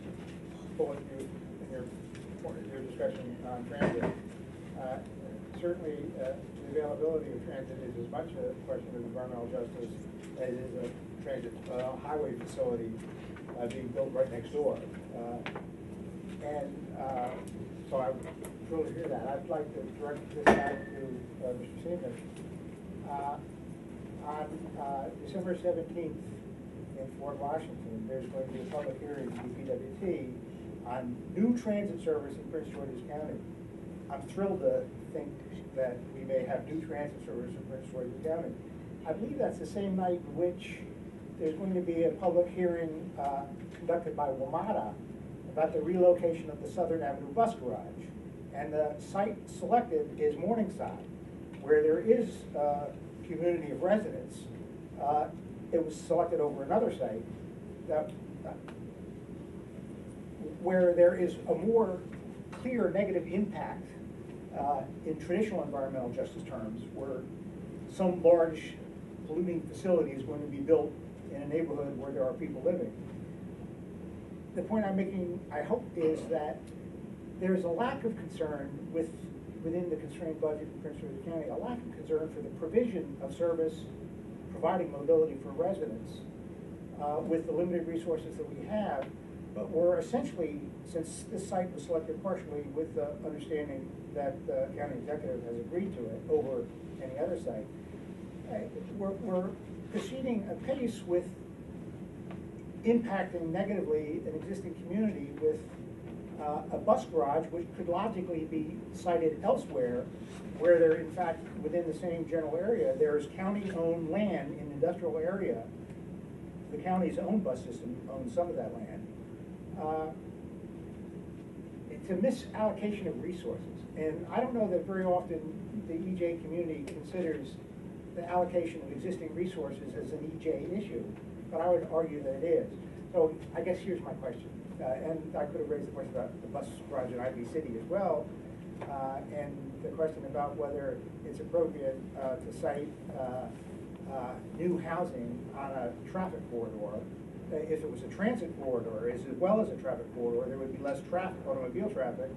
bullet in your discussion on transit. Certainly, the availability of transit is as much a question of environmental justice as it is a transit highway facility being built right next door. So I truly hear that. I'd like to direct this back to Mr. Seaman. On December 17th in Fort Washington, there's going to be a public hearing in UPWT on new transit service in Prince George's County. I'm thrilled to think that we may have new transit service in Prince George's County. I believe that's the same night in which there's going to be a public hearing conducted by WMATA about the relocation of the Southern Avenue bus garage. And the site selected is Morningside, where there is a community of residents. It was selected over another site that, where there is a more clear negative impact in traditional environmental justice terms, where some large polluting facility is going to be built in a neighborhood where there are people living. The point I'm making, I hope, is that there's a lack of concern within the constrained budget in Prince George's County, a lack of concern for the provision of service, providing mobility for residents with the limited resources that we have. But we're essentially, since this site was selected partially with the understanding that the county executive has agreed to it over any other site, we're proceeding apace with impacting negatively an existing community with a bus garage, which could logically be sited elsewhere, where they're in fact within the same general area. There's county-owned land in the industrial area. The county's own bus system owns some of that land. It's a misallocation of resources, and I don't know that very often the EJ community considers the allocation of existing resources as an EJ issue, but I would argue that it is. So I guess here's my question, and I could have raised the question about the bus garage in Ivy City as well, and the question about whether it's appropriate to cite new housing on a traffic corridor. If it was a transit corridor as well as a traffic corridor, there would be less traffic, automobile traffic,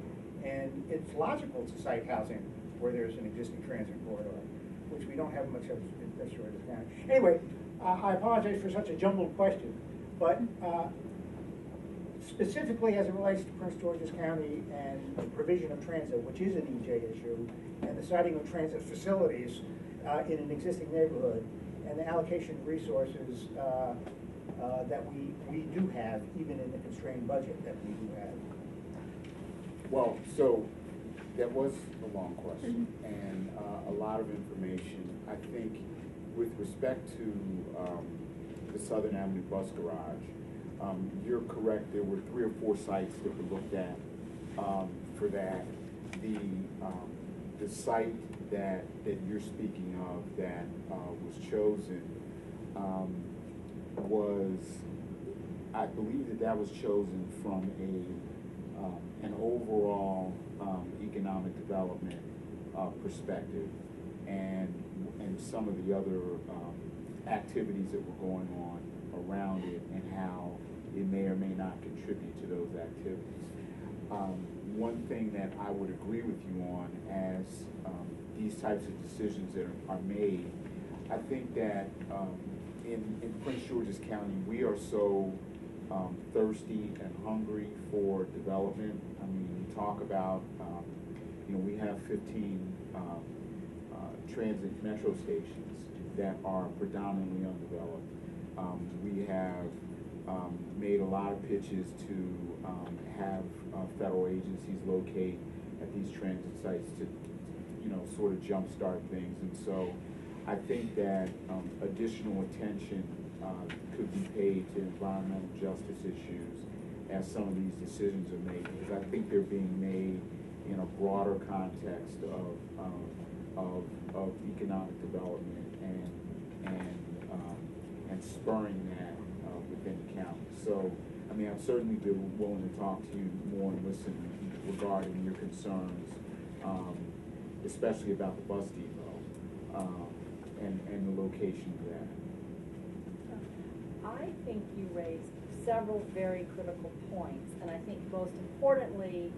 and it's logical to cite housing where there's an existing transit corridor, which we don't have much of in Prince George's County. Anyway, I apologize for such a jumbled question, but specifically as it relates to Prince George's County and the provision of transit, which is an EJ issue, and the citing of transit facilities in an existing neighborhood, and the allocation of resources that we do have, even in the constrained budget that we do have. Well, so that was a long question and a lot of information. I think with respect to the Southern Avenue bus garage, you're correct. There were 3 or 4 sites that were looked at for that. The site that you're speaking of that was chosen was, I believe that was chosen from an overall economic development perspective, and some of the other activities that were going on around it and how it may or may not contribute to those activities. one thing that I would agree with you on as these types of decisions that are made, I think that in Prince George's County, we are so thirsty and hungry for development. I mean, we talk about, we have 15 transit metro stations that are predominantly undeveloped. We have made a lot of pitches to have federal agencies locate at these transit sites to, sort of jumpstart things. And so I think that additional attention could be paid to environmental justice issues as some of these decisions are made, because I think they're being made in a broader context of economic development and spurring that within the county. So, I mean, I'd certainly be willing to talk to you more and listen regarding your concerns, especially about the bus depot and the location of that. I think you raised several very critical points, and I think most importantly,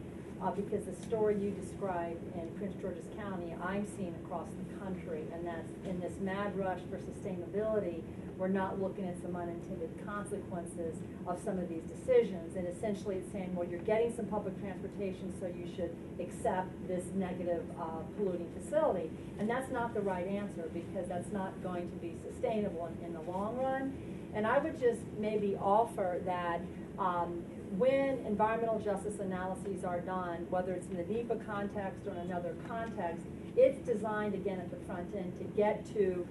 because the story you described in Prince George's County, I'm seeing across the country, and that's in this mad rush for sustainability, we're not looking at some unintended consequences of some of these decisions. And essentially it's saying, well, you're getting some public transportation, so you should accept this negative polluting facility. And that's not the right answer, because that's not going to be sustainable in the long run. And I would just maybe offer that when environmental justice analyses are done, whether it's in the NEPA context or in another context, it's designed, again, at the front end to get to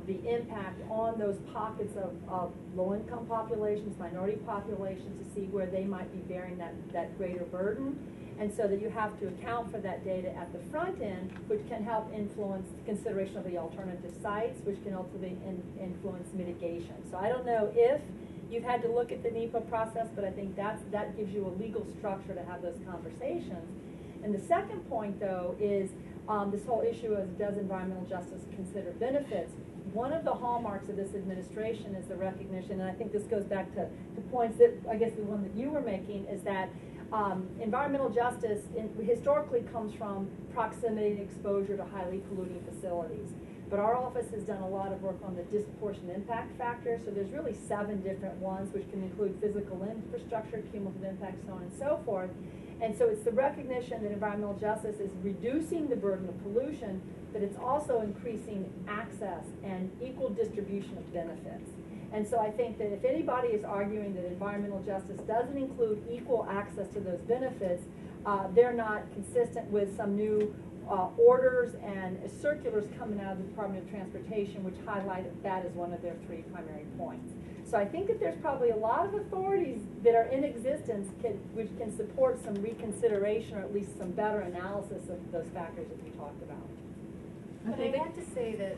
the impact on those pockets of low-income populations, minority populations, to see where they might be bearing that greater burden. And so that you have to account for that data at the front end, which can help influence the consideration of the alternative sites, which can ultimately influence mitigation. So I don't know if you've had to look at the NEPA process, but I think that gives you a legal structure to have those conversations. And the second point, though, is this whole issue of does environmental justice consider benefits? One of the hallmarks of this administration is the recognition, and I think this goes back to points that, I guess the one that you were making, is that environmental justice historically comes from proximity and exposure to highly polluting facilities. But our office has done a lot of work on the disproportionate impact factor, so there's really 7 different ones, which can include physical infrastructure, cumulative impact, so on and so forth. And so it's the recognition that environmental justice is reducing the burden of pollution, but it's also increasing access and equal distribution of benefits. And so I think that if anybody is arguing that environmental justice doesn't include equal access to those benefits, they're not consistent with some new orders and circulars coming out of the Department of Transportation, which highlight that as one of their 3 primary points. So I think that there's probably a lot of authorities that are in existence which can support some reconsideration, or at least some better analysis of those factors that we talked about. But I have to say that,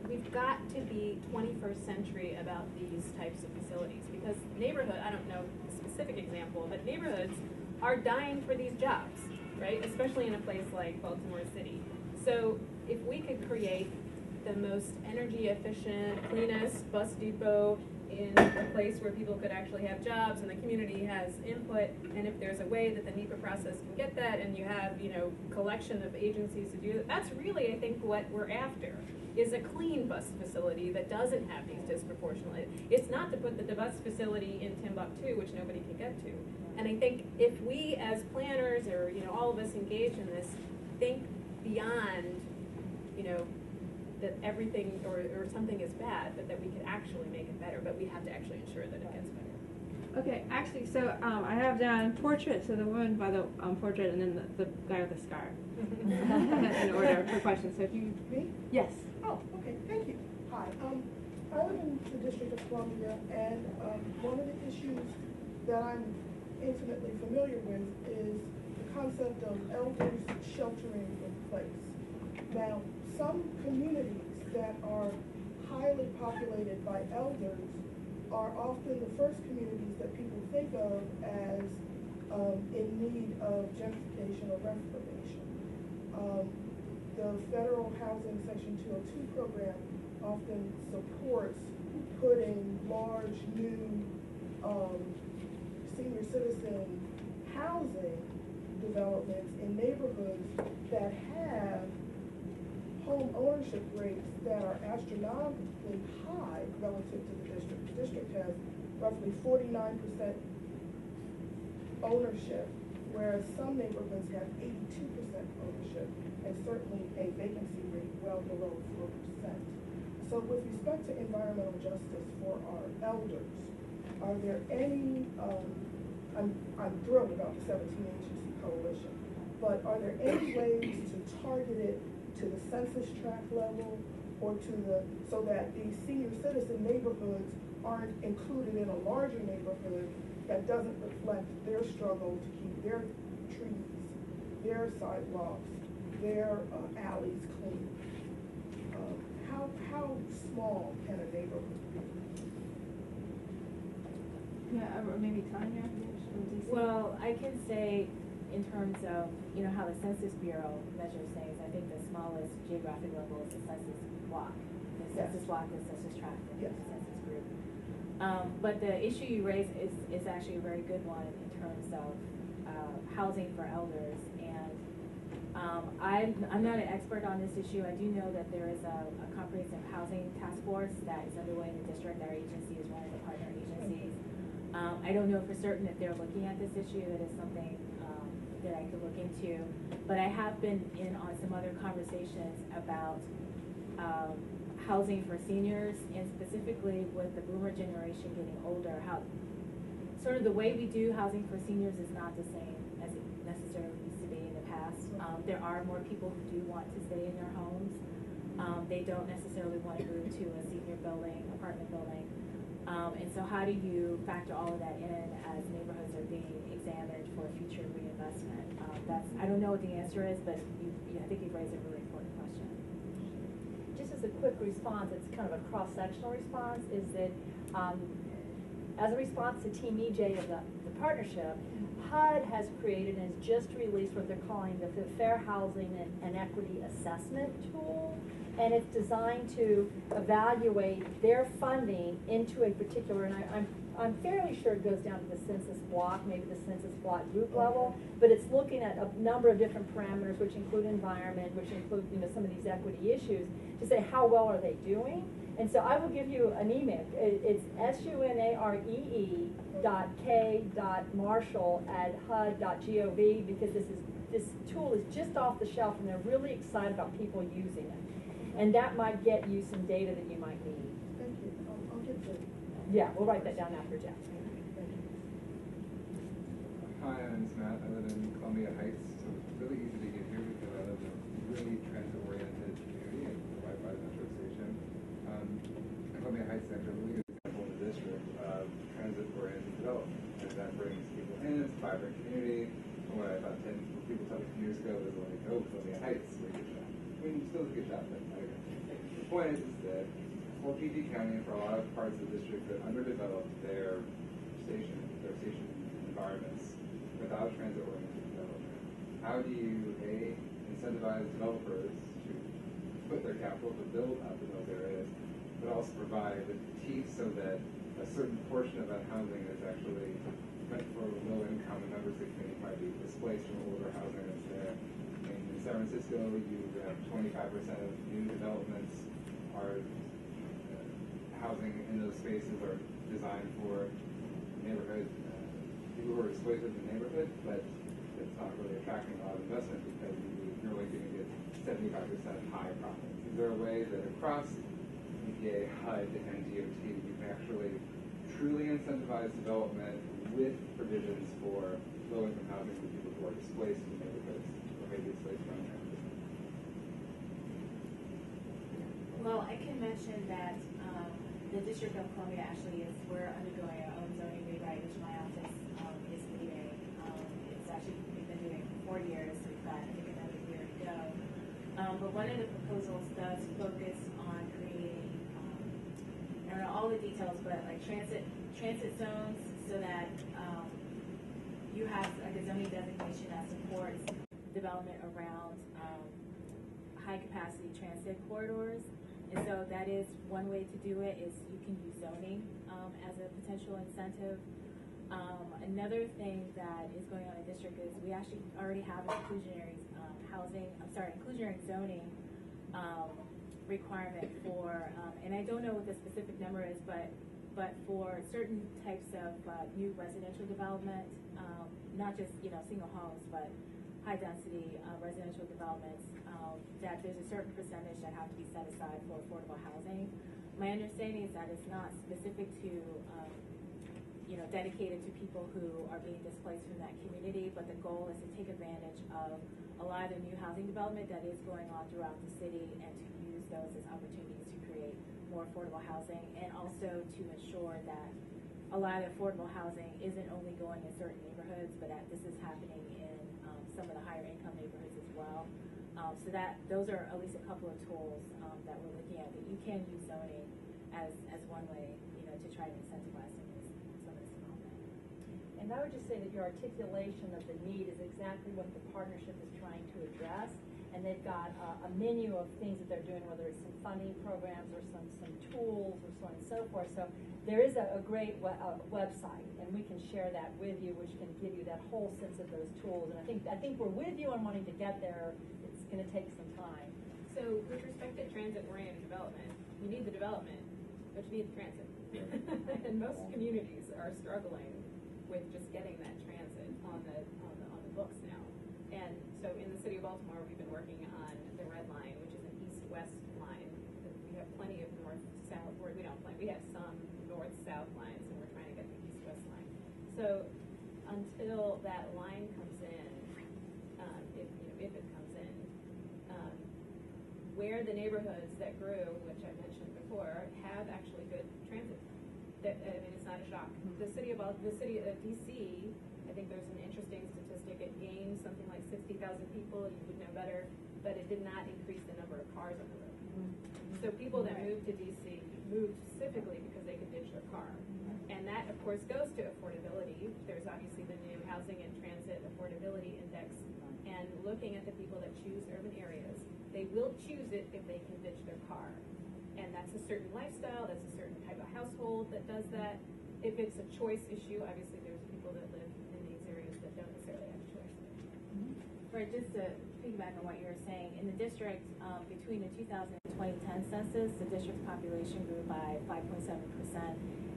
we've got to be 21st century about these types of facilities, because neighborhood, I don't know a specific example, but neighborhoods are dying for these jobs, right? Especially in a place like Baltimore City. So if we could create the most energy efficient, cleanest bus depot in a place where people could actually have jobs and the community has input, and if there's a way that the NEPA process can get that, and you have, collection of agencies to do that, that's really, I think, what we're after, is a clean bus facility that doesn't have these disproportionate. It's not to put the bus facility in Timbuktu, which nobody can get to. And I think if we as planners, or all of us engaged in this, think beyond, that everything or something is bad, but that we can actually make it better, but we have to actually ensure that it gets better. Okay, actually, so I have down portrait, so the woman by the portrait, and then the guy with the scar. In order for questions. So if you... Me? Yes. Oh, okay, thank you. Hi, I live in the District of Columbia, and one of the issues that I'm intimately familiar with is the concept of elders sheltering in place. Now, some communities that are highly populated by elders are often the first communities that people think of as in need of gentrification or reformation. The federal housing Section 202 program often supports putting large new senior citizen housing developments in neighborhoods that have home ownership rates that are astronomically high relative to the district. The district has roughly 49% ownership, whereas some neighborhoods have 82% ownership, and certainly a vacancy rate well below 4%. So with respect to environmental justice for our elders, are there any, I'm thrilled about the 17 agency coalition, but are there any ways to target it to the census tract level or to the, so that these senior citizen neighborhoods aren't included in a larger neighborhood that doesn't reflect their struggle to keep their trees, their sidewalks, their alleys clean? How small can a neighborhood be? Yeah, or maybe Tanya from DC. Well, I can say in terms of, how the Census Bureau measures things, I think the smallest geographic level is the census block. The census block, the census tract, and Yes. the census group. But the issue you raise is actually a very good one in terms of housing for elders. And I'm not an expert on this issue. I do know that there is a comprehensive housing task force that is underway in the district. Our agency is one of the partner agencies. I don't know for certain if they're looking at this issue. That is something that I could look into. But I have been in on some other conversations about housing for seniors, and specifically with the boomer generation getting older, how sort of the way we do housing for seniors is not the same as it necessarily used to be in the past. There are more people who do want to stay in their homes. They don't necessarily want to move to a senior building, apartment building. And so how do you factor all of that in as neighborhoods are being examined for future reinvestment? I don't know what the answer is, but I think you've raised a really important question. Just as a quick response, it's kind of a cross-sectional response, is that as a response to Team EJ of the partnership, HUD has created and has just released what they're calling the Fair Housing and Equity Assessment Tool. And it's designed to evaluate their funding into a particular, and I'm fairly sure it goes down to the census block, maybe the census block group level, but it's looking at a number of different parameters, which include environment, which include some of these equity issues, to say how well are they doing. And so I will give you an email. It's sunaree.k.marshall@hud.gov, because this tool is just off the shelf and they're really excited about people using it. And that might get you some data that you might need. Thank you. I'll get to it. Yeah, we'll write that down after Jeff. Hi, I'm Matt. I live in Columbia Heights, so it's really easy to get here because I live in a really transit-oriented community and right by the metro station. Columbia Heights is actually a really good example in the district of transit-oriented development, and that brings people in. It's a vibrant community. What I thought 10 people told me years ago was like, oh, Columbia Heights, we're a good shot. I mean, still a good shot, but the point is that for PG County and for a lot of parts of the district that underdeveloped their station environments without transit-oriented development, how do you, A, incentivize developers to put their capital to build up in those areas, but also provide the teeth so that a certain portion of that housing is actually meant for low-income members of the community, might be displaced from older housing that's there. In San Francisco, you have 25% of new developments are housing in those spaces are designed for neighborhood people who are displaced in the neighborhood, but it's not really attracting a lot of investment because you're only going to get 75% high profits. Is there a way that across EPA, HUD, and DOT you can actually truly incentivize development with provisions for low-income housing for people who are displaced in neighborhoods or maybe displaced from there? Well, I can mention that the District of Columbia actually we're undergoing our own zoning rewrite, which my office is leading. It's actually, we've been doing it for 4 years. We've got, I think, another year to go. But one of the proposals does focus on creating, I don't know all the details, but like transit zones, so that you have like a zoning designation that supports development around high capacity transit corridors. And so that is one way to do it, is you can use zoning as a potential incentive. Another thing that is going on in the district is we actually already have an inclusionary inclusionary zoning requirement for, and I don't know what the specific number is, but for certain types of new residential development, not just single homes, but high density residential developments, that there's a certain percentage that have to be set aside for affordable housing. My understanding is that it's not specific to dedicated to people who are being displaced from that community, but the goal is to take advantage of a lot of the new housing development that is going on throughout the city and to use those as opportunities to create more affordable housing, and also to ensure that a lot of affordable housing isn't only going in certain neighborhoods, but that this is happening in some of the higher income neighborhoods as well. So that those are at least a couple of tools that we're looking at, that you can use zoning as one way, to try to incentivize some of this development. And I would just say that your articulation of the need is exactly what the partnership is trying to address. And they've got a menu of things that they're doing, whether it's some funding programs or some tools or so on and so forth. So there is a great website, and we can share that with you, which can give you that whole sense of those tools. And I think we're with you on wanting to get there. It's going to take some time. So with respect to transit-oriented development, you need the development, but you need the transit. And most communities are struggling with just getting that transit on the books now. And so in the city of Baltimore, we've been working on the Red Line, which is an east-west line. We have plenty of north-south, or we have some north-south lines, and we're trying to get the east-west line. So until that line comes in, if it comes in, where the neighborhoods that grew, which I mentioned before, have actually good transit. It's not a shock. The city of DC, I think there's an interesting statistic. It gained something like 60,000 people. You would know better, but it did not increase the number of cars on the road. So people that moved to DC moved specifically because they could ditch their car. And that, of course, goes to affordability. There's obviously the new Housing and Transit Affordability Index. And looking at the people that choose urban areas, they will choose it if they can ditch their car. And that's a certain lifestyle, that's a certain type of household that does that. If it's a choice issue, obviously there's people that live in these areas that don't necessarily have a choice. Right, just to piggyback on what you were saying, in the district, between the 2000 and 2010 census, the district's population grew by 5.7%,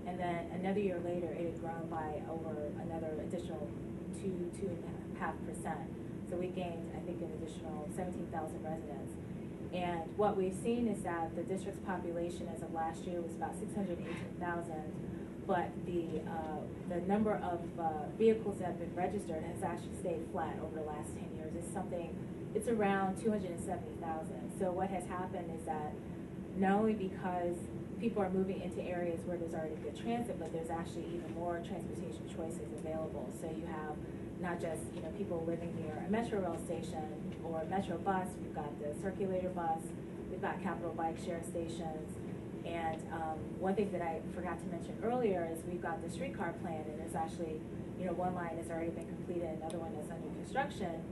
and then another year later, it had grown by over another additional 2.5%. So we gained, I think, an additional 17,000 residents. And what we've seen is that the district's population as of last year was about 618,000, but the number of vehicles that have been registered has actually stayed flat over the last 10 years. It's around 270,000. So what has happened is that not only because people are moving into areas where there's already good transit, but there's actually even more transportation choices available. So you have not just people living near a metro rail station or a metro bus. We've got the circulator bus. We've got Capital bike share stations. And one thing that I forgot to mention earlier is we've got the streetcar plan, and there's actually one line has already been completed, another one is under construction.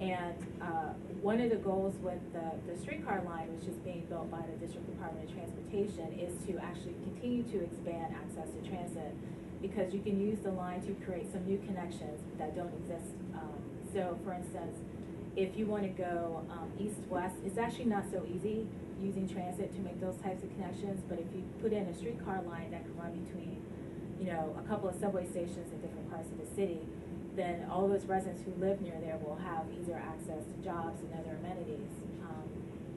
And one of the goals with the streetcar line, which is being built by the District Department of Transportation, is to actually continue to expand access to transit, because you can use the line to create some new connections that don't exist. So for instance, if you want to go east-west, it's actually not so easy using transit to make those types of connections, but if you put in a streetcar line that can run between a couple of subway stations in different parts of the city, then all those residents who live near there will have easier access to jobs and other amenities.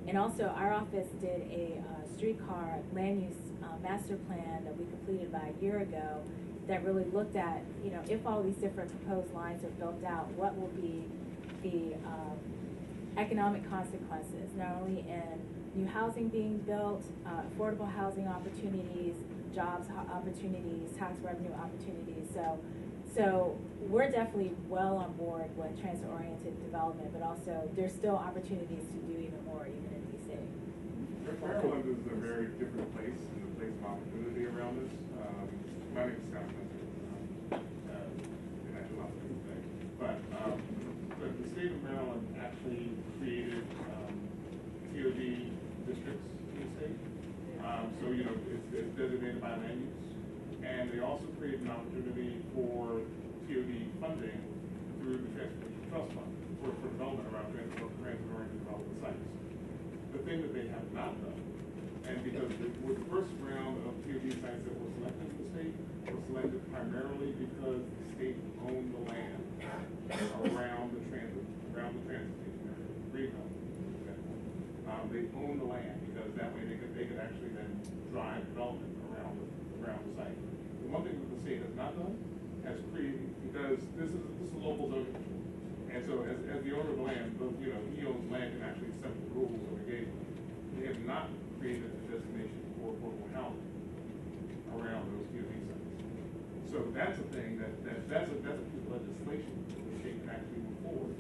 And also, our office did a streetcar land use master plan that we completed about a year ago that really looked at, if all these different proposed lines are built out, what will be the economic consequences, not only in new housing being built, affordable housing opportunities, jobs opportunities, tax revenue opportunities. So we're definitely well on board with transit-oriented development, but also there's still opportunities to do even more, even in DC. Maryland is a very different place and a place of opportunity around us. My name is Scott Spencer, and I do lots of things. But the state of Maryland actually created TOD districts in the state. So it's designated by land use. And they also create an opportunity for TOD funding through the Transportation Trust Fund for development around transit-oriented development sites. The thing that they have not done, and because with the first round of TOD sites that were selected in the state were selected primarily because the state owned the land around the transit station area, Greenbelt. They owned the land because that way they could actually then drive development around the site. The one thing that the state has not done has created, because this is a local zoning issue. And so as the owner of the land, he owns land and actually set the rules of engagement. They have not created a destination for affordable housing around those TOD sites. So that's a thing that's a piece of legislation that the state can actually move forward.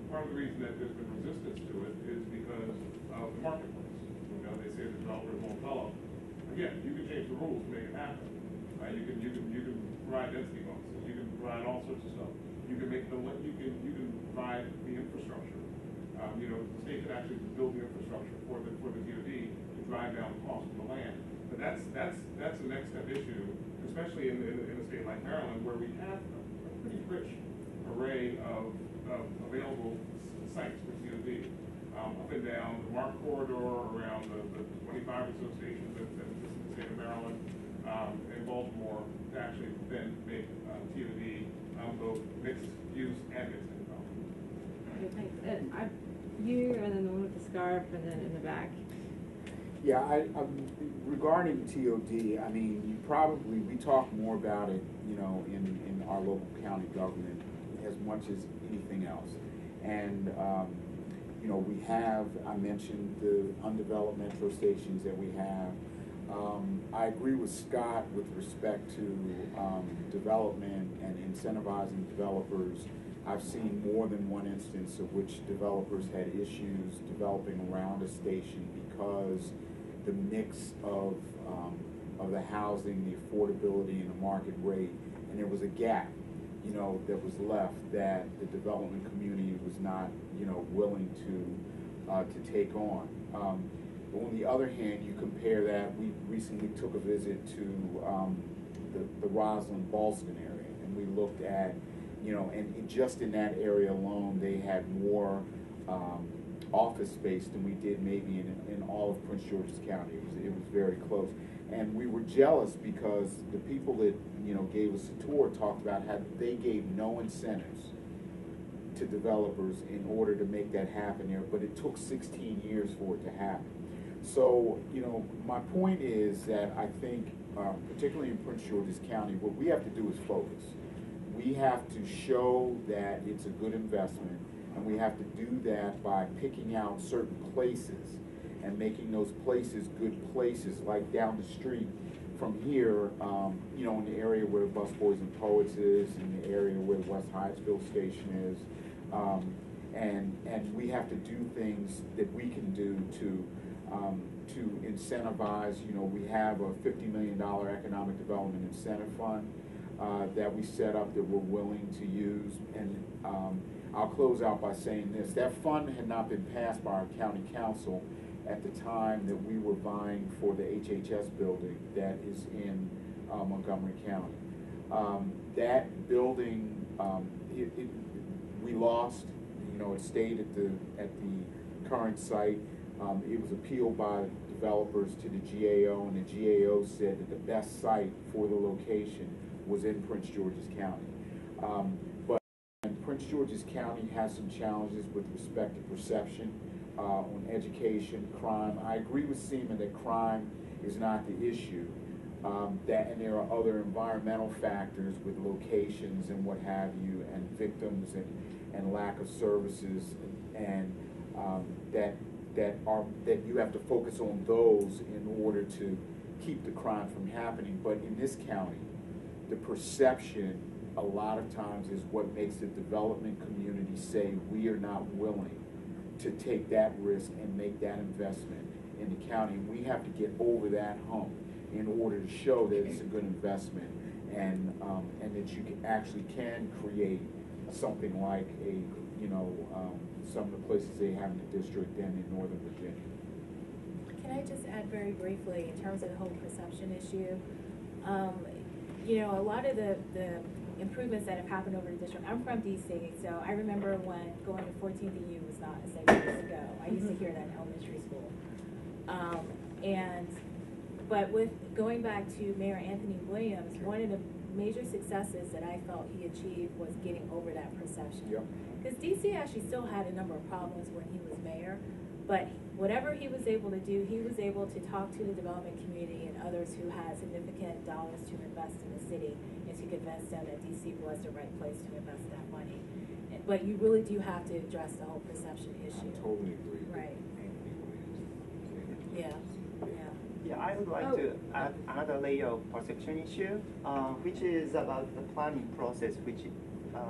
Part of the reason that there's been resistance to it is because of the marketplace. They say the developers won't develop. Again, you can change the rules to make it happen. You can provide density bonuses. You can provide all sorts of stuff. You can provide the infrastructure. The state could actually build the infrastructure for the DOD to drive down the cost of the land. But that's the next step issue, especially in a state like Maryland, where we have a pretty rich array of available sites for DOD. Up and down the MARC corridor, around the 25 associations that exist in the state of Maryland, in Baltimore, to actually then make TOD both mixed use and mixed income. Okay, thanks. And you, and then the one with the scarf, and then in the back. Yeah, regarding TOD, I mean, we talk more about it, in our local county government as much as anything else. And, I mentioned the undeveloped metro stations that we have. I agree with Scott with respect to development and incentivizing developers. I've seen more than one instance of which developers had issues developing around a station because the mix of the housing, the affordability, and the market rate, and there was a gap, that was left that the development community was not, willing to take on. But on the other hand, you compare that. We recently took a visit to the Roslyn-Ballston area, and we looked at, and just in that area alone, they had more office space than we did maybe in all of Prince George's County. It was very close. And we were jealous because the people that, gave us a tour talked about how they gave no incentives to developers in order to make that happen there, but it took 16 years for it to happen. So, my point is that I think, particularly in Prince George's County, what we have to do is focus. We have to show that it's a good investment, and we have to do that by picking out certain places and making those places good places, like down the street from here, in the area where Bus Boys and Poets is, in the area where West Hyattsville Station is. And we have to do things that we can do to incentivize. We have a $50 million economic development incentive fund that we set up that we're willing to use. And I'll close out by saying this. That fund had not been passed by our county council at the time that we were vying for the HHS building that is in Montgomery County. That building, we lost. It stayed at the current site. It was appealed by developers to the GAO, and the GAO said that the best site for the location was in Prince George's County. But Prince George's County has some challenges with respect to perception on education, crime. I agree with Seaman that crime is not the issue. And there are other environmental factors with locations and what have you, and victims and lack of services, and that you have to focus on those in order to keep the crime from happening. But in this county, the perception a lot of times is what makes the development community say we are not willing to take that risk and make that investment in the county. And we have to get over that hump in order to show that it's a good investment, and that you can create something like some of the places they have in the district and in Northern Virginia. Can I just add very briefly in terms of the whole perception issue? you know, a lot of the improvements that have happened over the district. I'm from DC, so I remember when going to 14th EU was not a safe place to go. I used to hear that in elementary school. But with going back to Mayor Anthony Williams, one of the major successes that I felt he achieved was getting over that perception. Because DC actually still had a number of problems when he was mayor, but whatever he was able to do, he was able to talk to the development community and others who had significant dollars to invest in the city and to convince them that DC was the right place to invest that money. But you really do have to address the whole perception issue. I totally agree. Right. Yeah. Yeah, I would like to add another layer of perception issue, which is about the planning process, which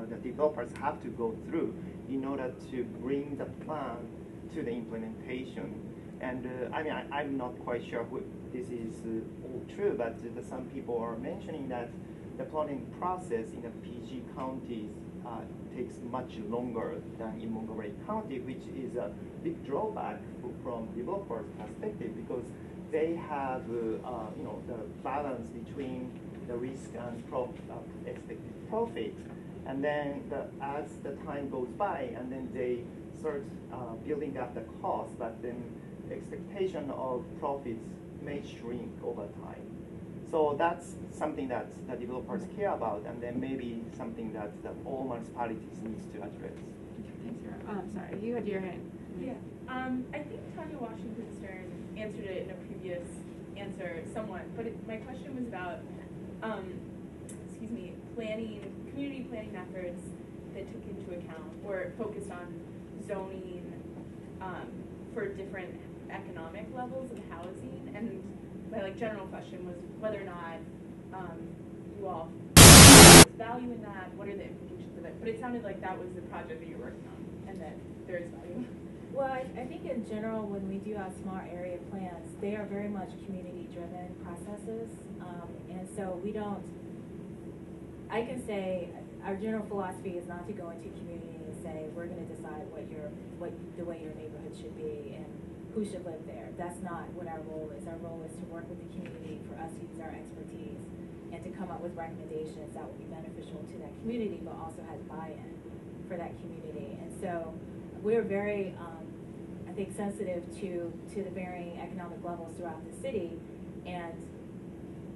the developers have to go through in order to bring the plan to the implementation. And I mean, I'm not quite sure this is all true, but some people are mentioning that the planning process in the PG counties takes much longer than in Montgomery County, which is a big drawback from developers' perspective, because they have you know, the balance between the risk and expected profit, and then as the time goes by, and then they start building up the cost, but then the expectation of profits may shrink over time. So that's something that the developers care about, and then maybe something that all municipalities needs to address. Thanks, Sarah. Oh, I'm sorry, you had your hand. Yeah, I think Tanya Washington Stern answered it in a previous answer somewhat, but my question was about, community planning methods that took into account or focused on zoning for different economic levels of housing, and my general question was whether or not you all value in that, what are the implications of it? But it sounded like that was the project that you're working on, and that there is value. Well, I think in general, when we do our small area plans, they are very much community-driven processes, and so we don't. I can say our general philosophy is not to go into community and say we're going to decide the way your neighborhood should be and who should live there. That's not what our role is. Our role is to work with the community, for us to use our expertise, and to come up with recommendations that will be beneficial to that community, but also has buy-in for that community. And so we're very, I think, sensitive to the varying economic levels throughout the city,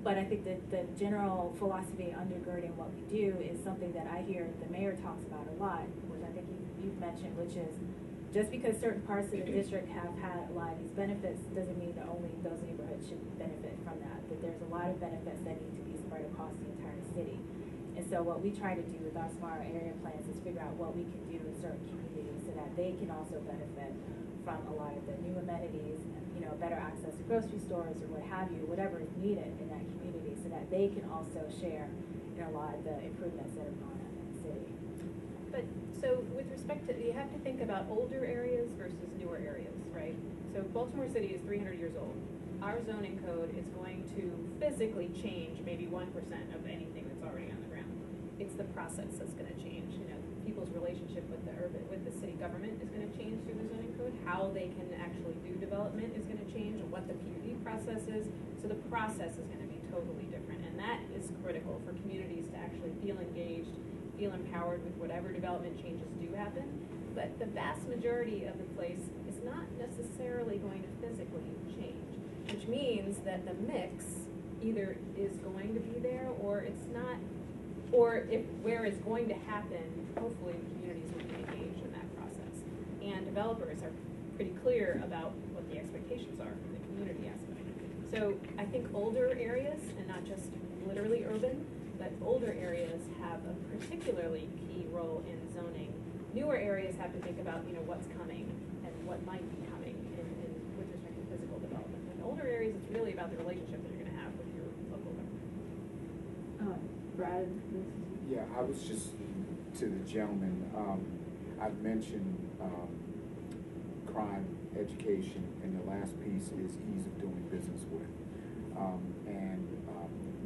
but I think that the general philosophy undergirding what we do is something that I hear the mayor talks about a lot, which I think you've mentioned, which is just because certain parts of the district have had a lot of these benefits doesn't mean that only those neighborhoods should benefit from that, that there's a lot of benefits that need to be spread across the entire city. And so what we try to do with our smart area plans is figure out what we can do in certain communities so that they can also benefit from a lot of the new amenities, you know, better access to grocery stores or what have you, whatever is needed in that community, so that they can also share in a lot of the improvements that have gone on in the city. But so with respect to, you have to think about older areas versus newer areas, right? So Baltimore City is 300 years old. Our zoning code is going to physically change maybe 1% of anything that's already on the ground. It's the process that's going to change. You know, people's relationship with the city government is going to change through the zoning code. How they can actually do development is going to change, and what the PUD process is. So the process is going to be totally different, and that is critical for communities to actually feel engaged, feel empowered with whatever development changes do happen. But the vast majority of the place is not necessarily going to physically change, which means that the mix either is going to be there or it's not, or if where it's going to happen, hopefully the communities will be engaged in that process. And developers are pretty clear about what the expectations are from the community aspect. So I think older areas, and not just literally urban, but older areas have a particularly key role in zoning. Newer areas have to think about, you know, what's coming and what might be coming with respect to physical development. In older areas, it's really about the relationship that you're going to have with your local government. Brad? Yeah, I was just, to the gentleman, I've mentioned crime education, and the last piece is ease of doing business with, and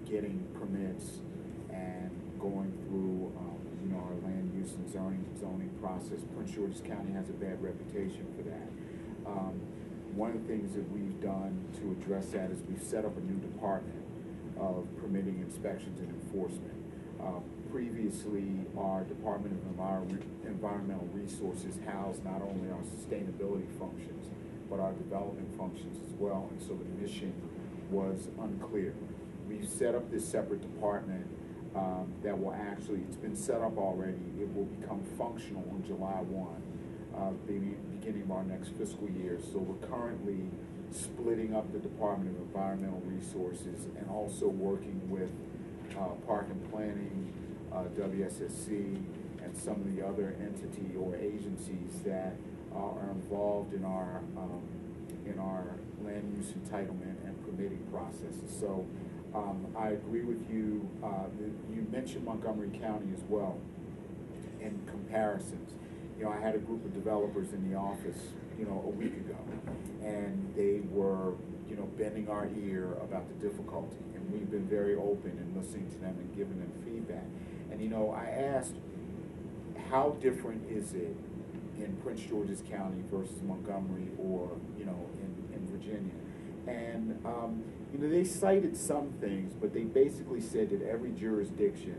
getting permits and going through you know, our land use and zoning process. Prince George's County has a bad reputation for that. One of the things that we've done to address that is we've set up a new department of permitting, inspections, and enforcement. Previously, our Department of Environmental Resources housed not only our sustainability functions, but our development functions as well, and so the mission was unclear. We've set up this separate department that will actually, it's been set up already, it will become functional on July 1, beginning of our next fiscal year. So we're currently splitting up the Department of Environmental Resources and also working with Park and Planning, WSSC, and some of the other entity or agencies that are involved in our land use entitlement and permitting processes. So I agree with you. You mentioned Montgomery County as well in comparisons. You know, I had a group of developers in the office, you know, a week ago, and they were, you know, bending our ear about the difficulty, and we've been very open in listening to them and giving them feedback. And, you know, I asked, how different is it in Prince George's County versus Montgomery or, you know, in Virginia? And, you know, they cited some things, but they basically said that every jurisdiction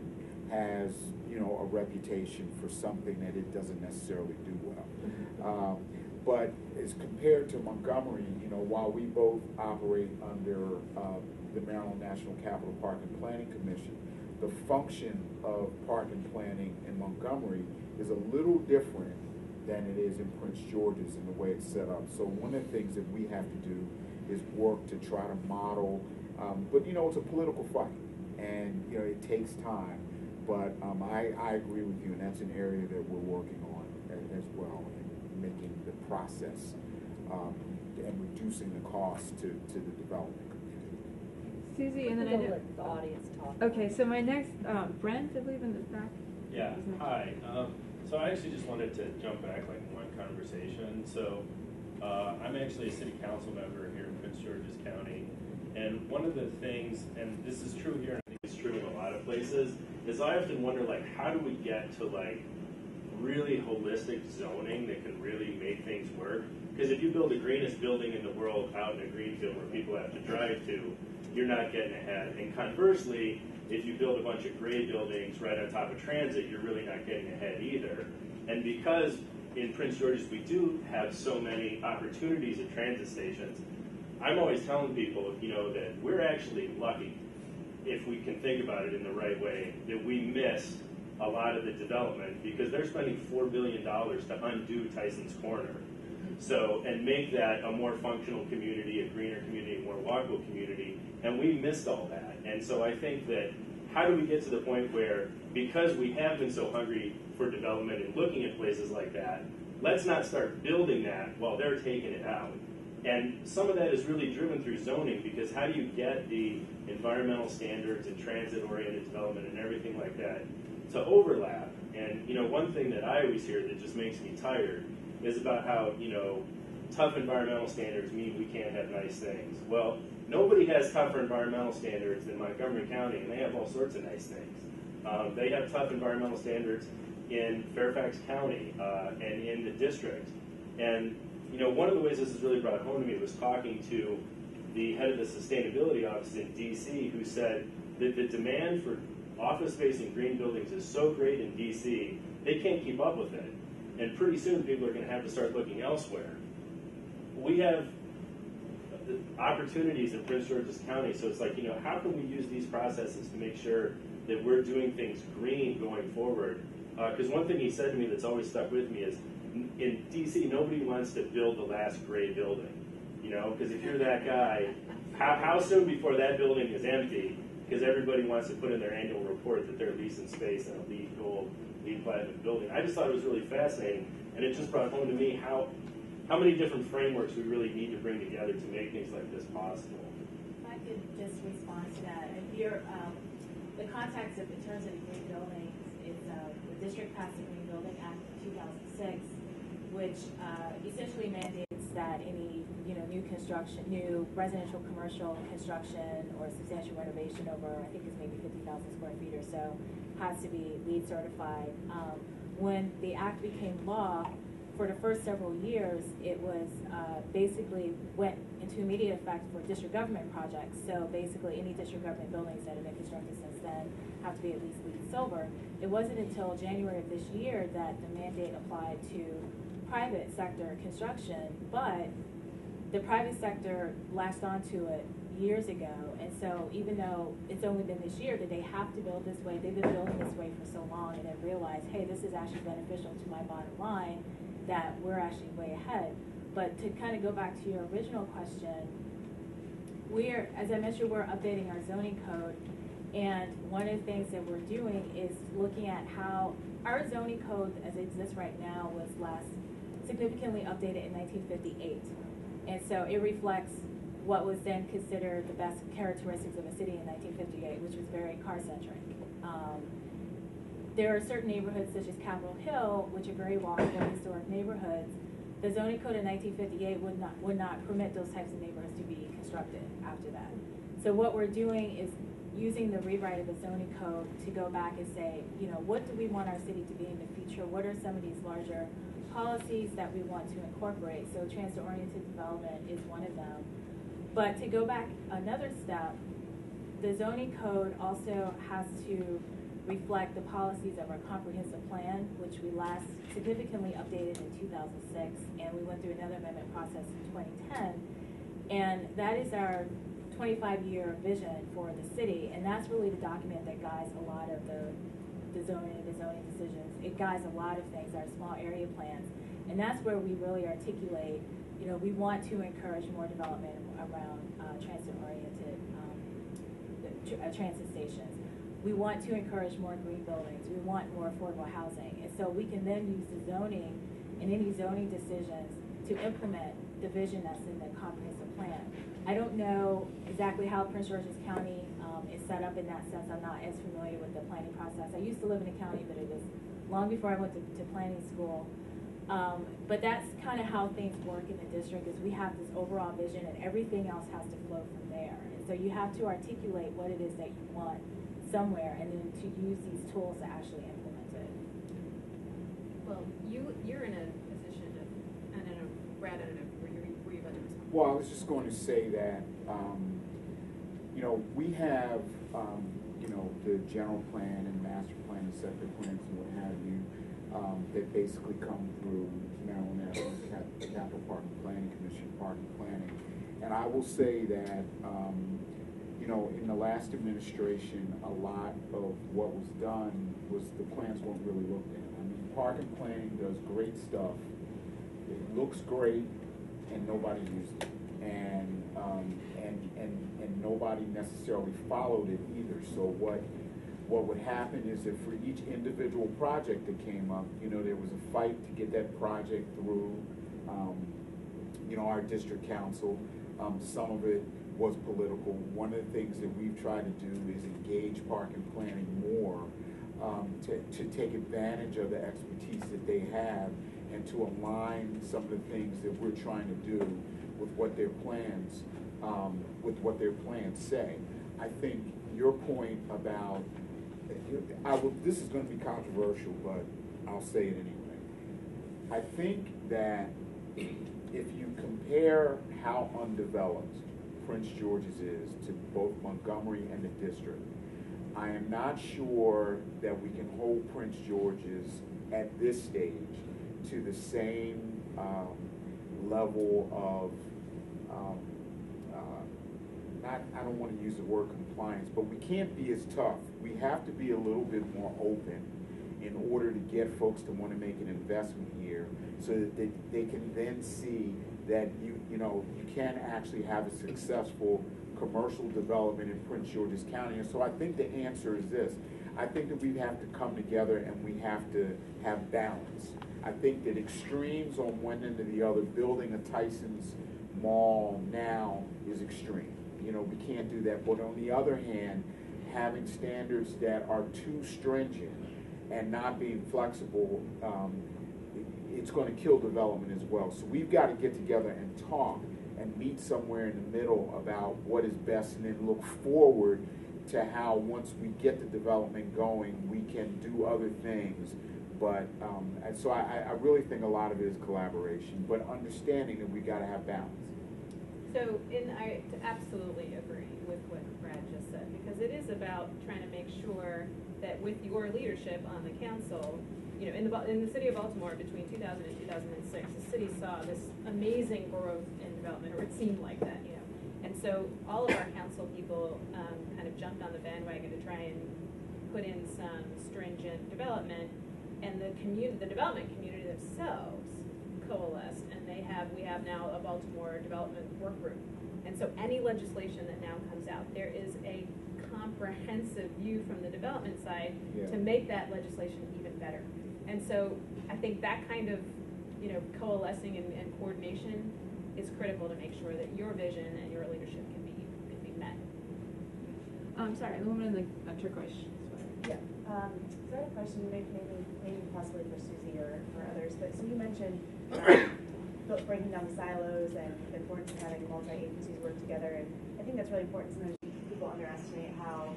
has, you know, a reputation for something that it doesn't necessarily do well. But as compared to Montgomery, you know, while we both operate under the Maryland National Capital Park and Planning Commission, the function of park and planning in Montgomery is a little different than it is in Prince George's in the way it's set up. So one of the things that we have to do is work to try to model, but you know, it's a political fight, and you know, it takes time. But I agree with you, and that's an area that we're working on as well, in making the process and reducing the cost to the development community. Susie, and then I know let the audience talk. Okay, so my next, Brent, I believe in the back. Yeah, hi. So I actually just wanted to jump back like one conversation. So I'm actually a city council member here in Prince George's County. And one of the things, and this is true here, and I think it's true in a lot of places, is I often wonder, like, how do we get to, like, really holistic zoning that can really make things work? Because if you build the greenest building in the world out in a greenfield where people have to drive to, you're not getting ahead. And conversely, if you build a bunch of gray buildings right on top of transit, you're really not getting ahead either. And because in Prince George's we do have so many opportunities at transit stations, I'm always telling people, you know, that we're actually lucky, if we can think about it in the right way, that we miss a lot of the development because they're spending $4 billion to undo Tyson's Corner. So, and make that a more functional community, a greener community, a more walkable community, and we missed all that. And so I think that how do we get to the point where, because we have been so hungry for development and looking at places like that, let's not start building that while they're taking it out. And some of that is really driven through zoning, because how do you get the environmental standards and transit-oriented development and everything like that to overlap? And, you know, one thing that I always hear that just makes me tired is about how, you know, tough environmental standards mean we can't have nice things. Well, nobody has tougher environmental standards than Montgomery County, and they have all sorts of nice things. They have tough environmental standards in Fairfax County and in the district. And, you know, one of the ways this has really brought home to me was talking to the head of the sustainability office in DC, who said that the demand for office space and green buildings is so great in DC, they can't keep up with it. And pretty soon people are going to have to start looking elsewhere. We have opportunities in Prince George's County, so it's like, you know, how can we use these processes to make sure that we're doing things green going forward? Because one thing he said to me that's always stuck with me is, in DC, nobody wants to build the last gray building, you know, because if you're that guy, how soon before that building is empty, because everybody wants to put in their annual report that they're leasing space in a LEED Gold, LEED Platinum building. I just thought it was really fascinating, and it just brought home to me how many different frameworks we really need to bring together to make things like this possible. If I could just respond to that. If you're, the context of, in terms of green buildings, it's the district passed the Green Building Act of 2006, which essentially mandates that any, you know, new construction, new residential, commercial construction, or substantial renovation over, I think it's maybe 50,000 square feet or so, has to be LEED certified. When the act became law, for the first several years, it was basically went into immediate effect for district government projects. So basically, any district government buildings that have been constructed since then have to be at least LEED Silver. It wasn't until January of this year that the mandate applied to private sector construction, but the private sector latched onto it years ago, and so even though it's only been this year that they have to build this way, they've been building this way for so long, and then realized, hey, this is actually beneficial to my bottom line, that we're actually way ahead. But to kind of go back to your original question, as I mentioned, we're updating our zoning code, and one of the things that we're doing is looking at how our zoning code as it exists right now was last significantly updated in 1958. And so it reflects what was then considered the best characteristics of a city in 1958, which was very car-centric. There are certain neighborhoods such as Capitol Hill, which are very walkable historic neighborhoods. The zoning code in 1958 would not permit those types of neighborhoods to be constructed after that. So what we're doing is using the rewrite of the zoning code to go back and say, you know, what do we want our city to be in the future? What are some of these larger policies that we want to incorporate? So transit-oriented development is one of them. But to go back another step, the zoning code also has to reflect the policies of our comprehensive plan, which we last significantly updated in 2006, and we went through another amendment process in 2010. And that is our 25-year vision for the city, and that's really the document that guides a lot of the zoning and the zoning decisions. It guides a lot of things, our small area plans, and that's where we really articulate, you know, we want to encourage more development around transit-oriented transit stations. We want to encourage more green buildings. We want more affordable housing. And so we can then use the zoning and any zoning decisions to implement the vision that's in the comprehensive plan. I don't know exactly how Prince George's County is set up in that sense. I'm not as familiar with the planning process. I used to live in a county, but it was long before I went to planning school. But that's kind of how things work in the district, is we have this overall vision and everything else has to flow from there. And so you have to articulate what it is that you want somewhere, and then to use these tools to actually implement it. Well, you're in a position of, I don't know, Brad, I don't know, were you about to respond? Well, I was just going to say that, you know, we have, you know, the general plan and master plan and sector plans and what have you, that basically come through Maryland Avenue, Capital Park and Planning Commission, Park and Planning. And I will say that, you know, in the last administration, a lot of what was done was the plans weren't really looked at. I mean, Park and Planning does great stuff. It looks great, and nobody used it. And nobody necessarily followed it either. So what would happen is that for each individual project that came up, you know, there was a fight to get that project through, you know, our district council. Some of it was political. One of the things that we've tried to do is engage Park and Planning more to take advantage of the expertise that they have and to align some of the things that we're trying to do with what their plans say. I think your point about, this is going to be controversial, but I'll say it anyway. I think that if you compare how undeveloped Prince George's is to both Montgomery and the district, I am not sure that we can hold Prince George's at this stage to the same level of, I don't want to use the word compliance, but we can't be as tough. We have to be a little bit more open in order to get folks to want to make an investment here, so that they can then see that you know you can actually have a successful commercial development in Prince George's County. And so I think the answer is this. I think that we have to come together and we have to have balance. I think that extremes on one end or the other, building a Tyson's Mall now is extreme. You know, we can't do that. But on the other hand, having standards that are too stringent and not being flexible, it's going to kill development as well. So we've got to get together and talk and meet somewhere in the middle about what is best, and then look forward to how, once we get the development going, we can do other things And so I really think a lot of it is collaboration, but understanding that we got to have balance. So, I absolutely agree with what Brad just said, because it is about trying to make sure that with your leadership on the council, you know, in the city of Baltimore between 2000 and 2006, the city saw this amazing growth in development, or it seemed like that, you know. And so all of our council people kind of jumped on the bandwagon to try and put in some stringent development, and the development community themselves coalesced, and we have now a Baltimore development work group. And so any legislation that now comes out, there is a comprehensive view from the development side to make that legislation even better. And so I think that kind of, you know, coalescing and coordination is critical to make sure that your vision and your leadership can be met. Sorry, the woman in the turquoise sweater. Yeah. So I have a question, maybe possibly for Susie or others. But so you mentioned breaking down the silos and the importance of having multi-agencies work together, and I think that's really important. Sometimes people underestimate how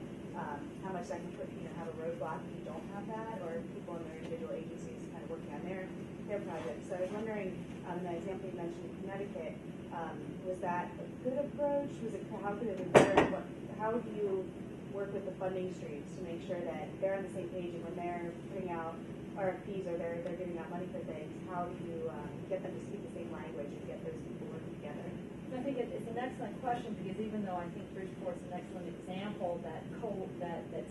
much that can put, you know, have a roadblock if you don't have that, or people in their individual agencies kind of working on their projects. So I was wondering, in that example you mentioned in Connecticut, was that a good approach? How could it have been better? How do you work with the funding streams to make sure that they're on the same page, and when they're putting out RFPs or they're giving out money for things, how do you get them to speak the same language and get those people working together? I think it's an excellent question, because even though I think Bridgeport's an excellent example, that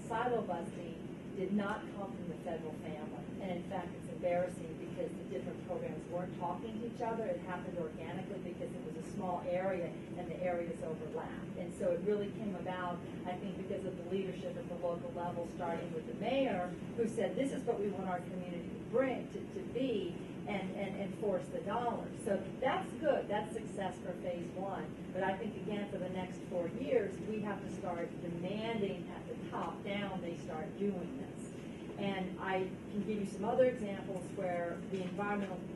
silo busting did not come from the federal family. And in fact, it's embarrassing because the different programs weren't talking to each other. It happened organically because it was a small area and the areas overlapped. And so it really came about, I think, because of the leadership at the local level, starting with the mayor, who said, this is what we want our community to be, and enforce the dollars. So that's good. That's success for phase one. But I think, again, for the next 4 years, we have to start demanding at the top down they start doing this. And I can give you some other examples where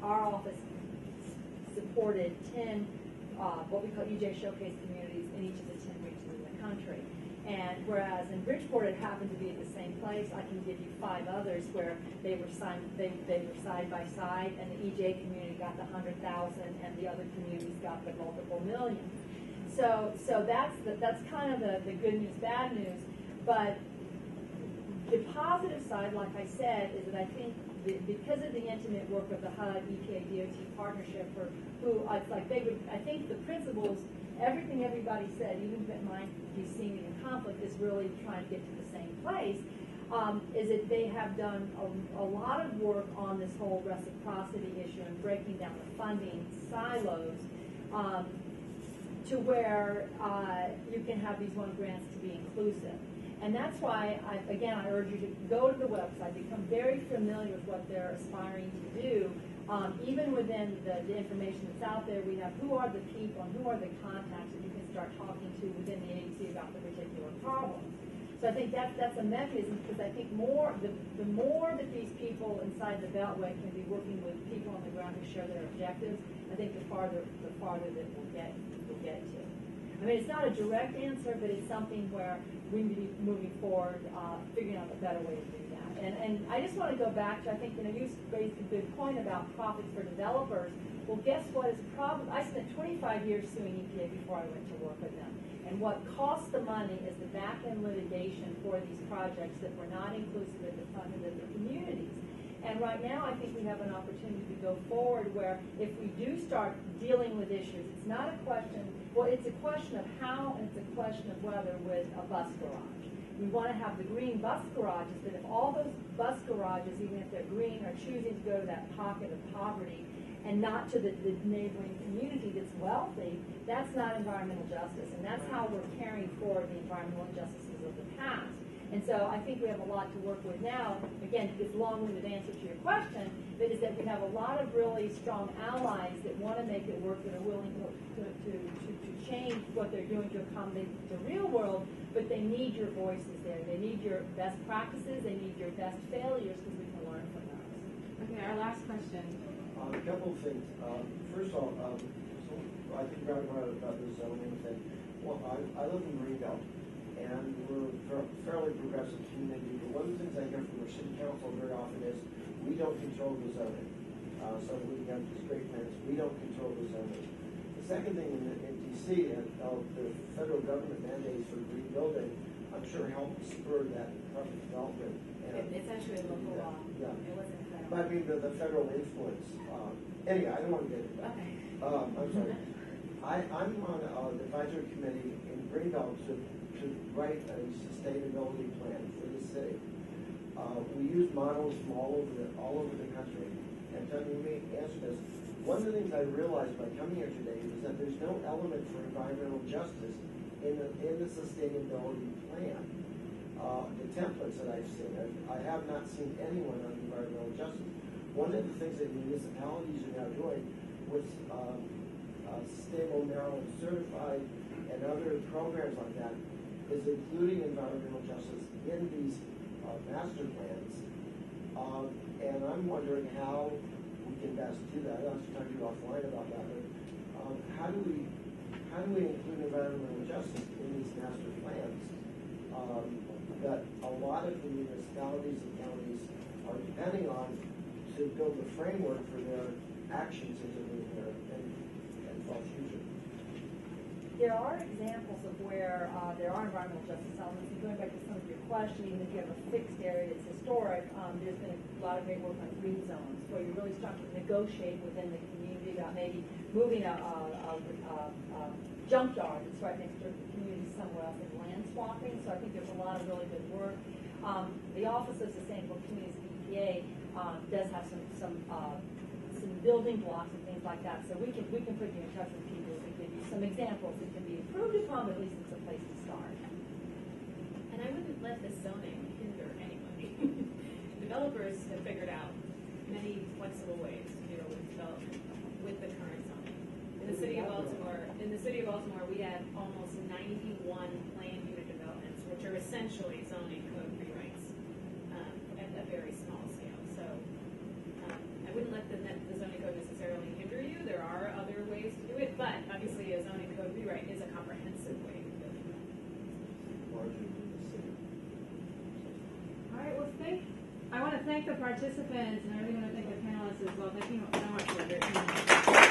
our office supported 10 what we call EJ Showcase communities in each of the 10 regions in the country. And whereas in Bridgeport it happened to be at the same place, I can give you 5 others where they were side by side, and the EJ community got the 100,000 and the other communities got the multiple millions. So that's kind of the good news, bad news. But the positive side, like I said, is that I think because of the intimate work of the HUD EPA DOT partnership, I think the principles, everything everybody said, even if it might be seen in conflict, is really trying to get to the same place. Is that they have done a lot of work on this whole reciprocity issue and breaking down the funding silos to where you can have these one grants to be inclusive. And that's why, I urge you to go to the website, become very familiar with what they're aspiring to do. Even within the information that's out there, we have who are the people and who are the contacts that you can start talking to within the agency about the particular problems. So I think that's a mechanism, because I think the more that these people inside the Beltway can be working with people on the ground who share their objectives, I think the farther that we'll get to. I mean, it's not a direct answer, but it's something where we need to be moving forward, figuring out a better way to do that. And I just want to go back to, I think, you raised a good point about profits for developers. Well, guess what is a problem? I spent 25 years suing EPA before I went to work with them. And what costs the money is the back-end litigation for these projects that were not inclusive at the funded of the communities. And right now, I think we have an opportunity to go forward where if we do start dealing with issues, it's not a question, well, it's a question of how, and it's a question of whether with a bus garage. We want to have the green bus garages, but if all those bus garages, even if they're green, are choosing to go to that pocket of poverty and not to the neighboring community that's wealthy, that's not environmental justice. And that's how we're carrying forward the environmental injustices of the past. And so I think we have a lot to work with now. Again, this long-winded answer to your question, that is that we have a lot of really strong allies that want to make it work, that are willing to change what they're doing to accommodate the real world, but they need your voices there. They need your best practices. They need your best failures, because we can learn from those. Okay, our last question. A couple of things. First of all, I think Brad brought about the zoning thing. Well, I live in Greenbelt, and we're a fairly progressive community. But one of the things I hear from our city council very often is, we don't control the zoning. So we have these great plans, we don't control the zoning. The second thing in DC, the federal government mandates for green building, I'm sure helped spur that type of development. And It's actually a local law. Yeah. It wasn't federal. But I mean, the federal influence. Anyway, I don't want to get into that. Okay. I'm sorry. I'm on the advisory committee in Greenbelt to write a sustainability plan for the city. We use models from all over the country. And let me answer this. One of the things I realized by coming here today is that there's no element for environmental justice in the sustainability plan. The templates that I've seen, I have not seen anyone on environmental justice. One of the things that municipalities are now doing with Sustainable Maryland Certified and other programs like that is including environmental justice in these master plans. And I'm wondering how we can best do that. I was talking to you offline about that. But how do we include environmental justice in these master plans that a lot of the municipalities and counties are depending on to build a framework for their actions into the near and far future? There are examples of where there are environmental justice elements. And going back to some of your question, even if you have a fixed area that's historic, there's been a lot of great work on green zones where you really start to negotiate within the community about maybe moving a junkyard that's right next to the community somewhere else and land swapping. So I think there's a lot of really good work. The Office of Sustainable Communities, EPA, does have some building blocks and things like that. So we can put you in touch with people to give you some examples that can be improved upon, but at least it's a place to start. And I wouldn't let the zoning hinder anybody. Developers have figured out many flexible ways to deal with development with the current zoning. In the city of Baltimore, we have almost 91 planned unit developments, which are essentially zoning code rewrites at a very small scale. So I wouldn't let the zoning code necessarily hinder you. There are other ways to do it, but obviously a zoning code rewrite is a comprehensive way to do it. All right, well, I want to thank the participants, and I really want to thank the panelists as well. Thank you so much for a great presentation.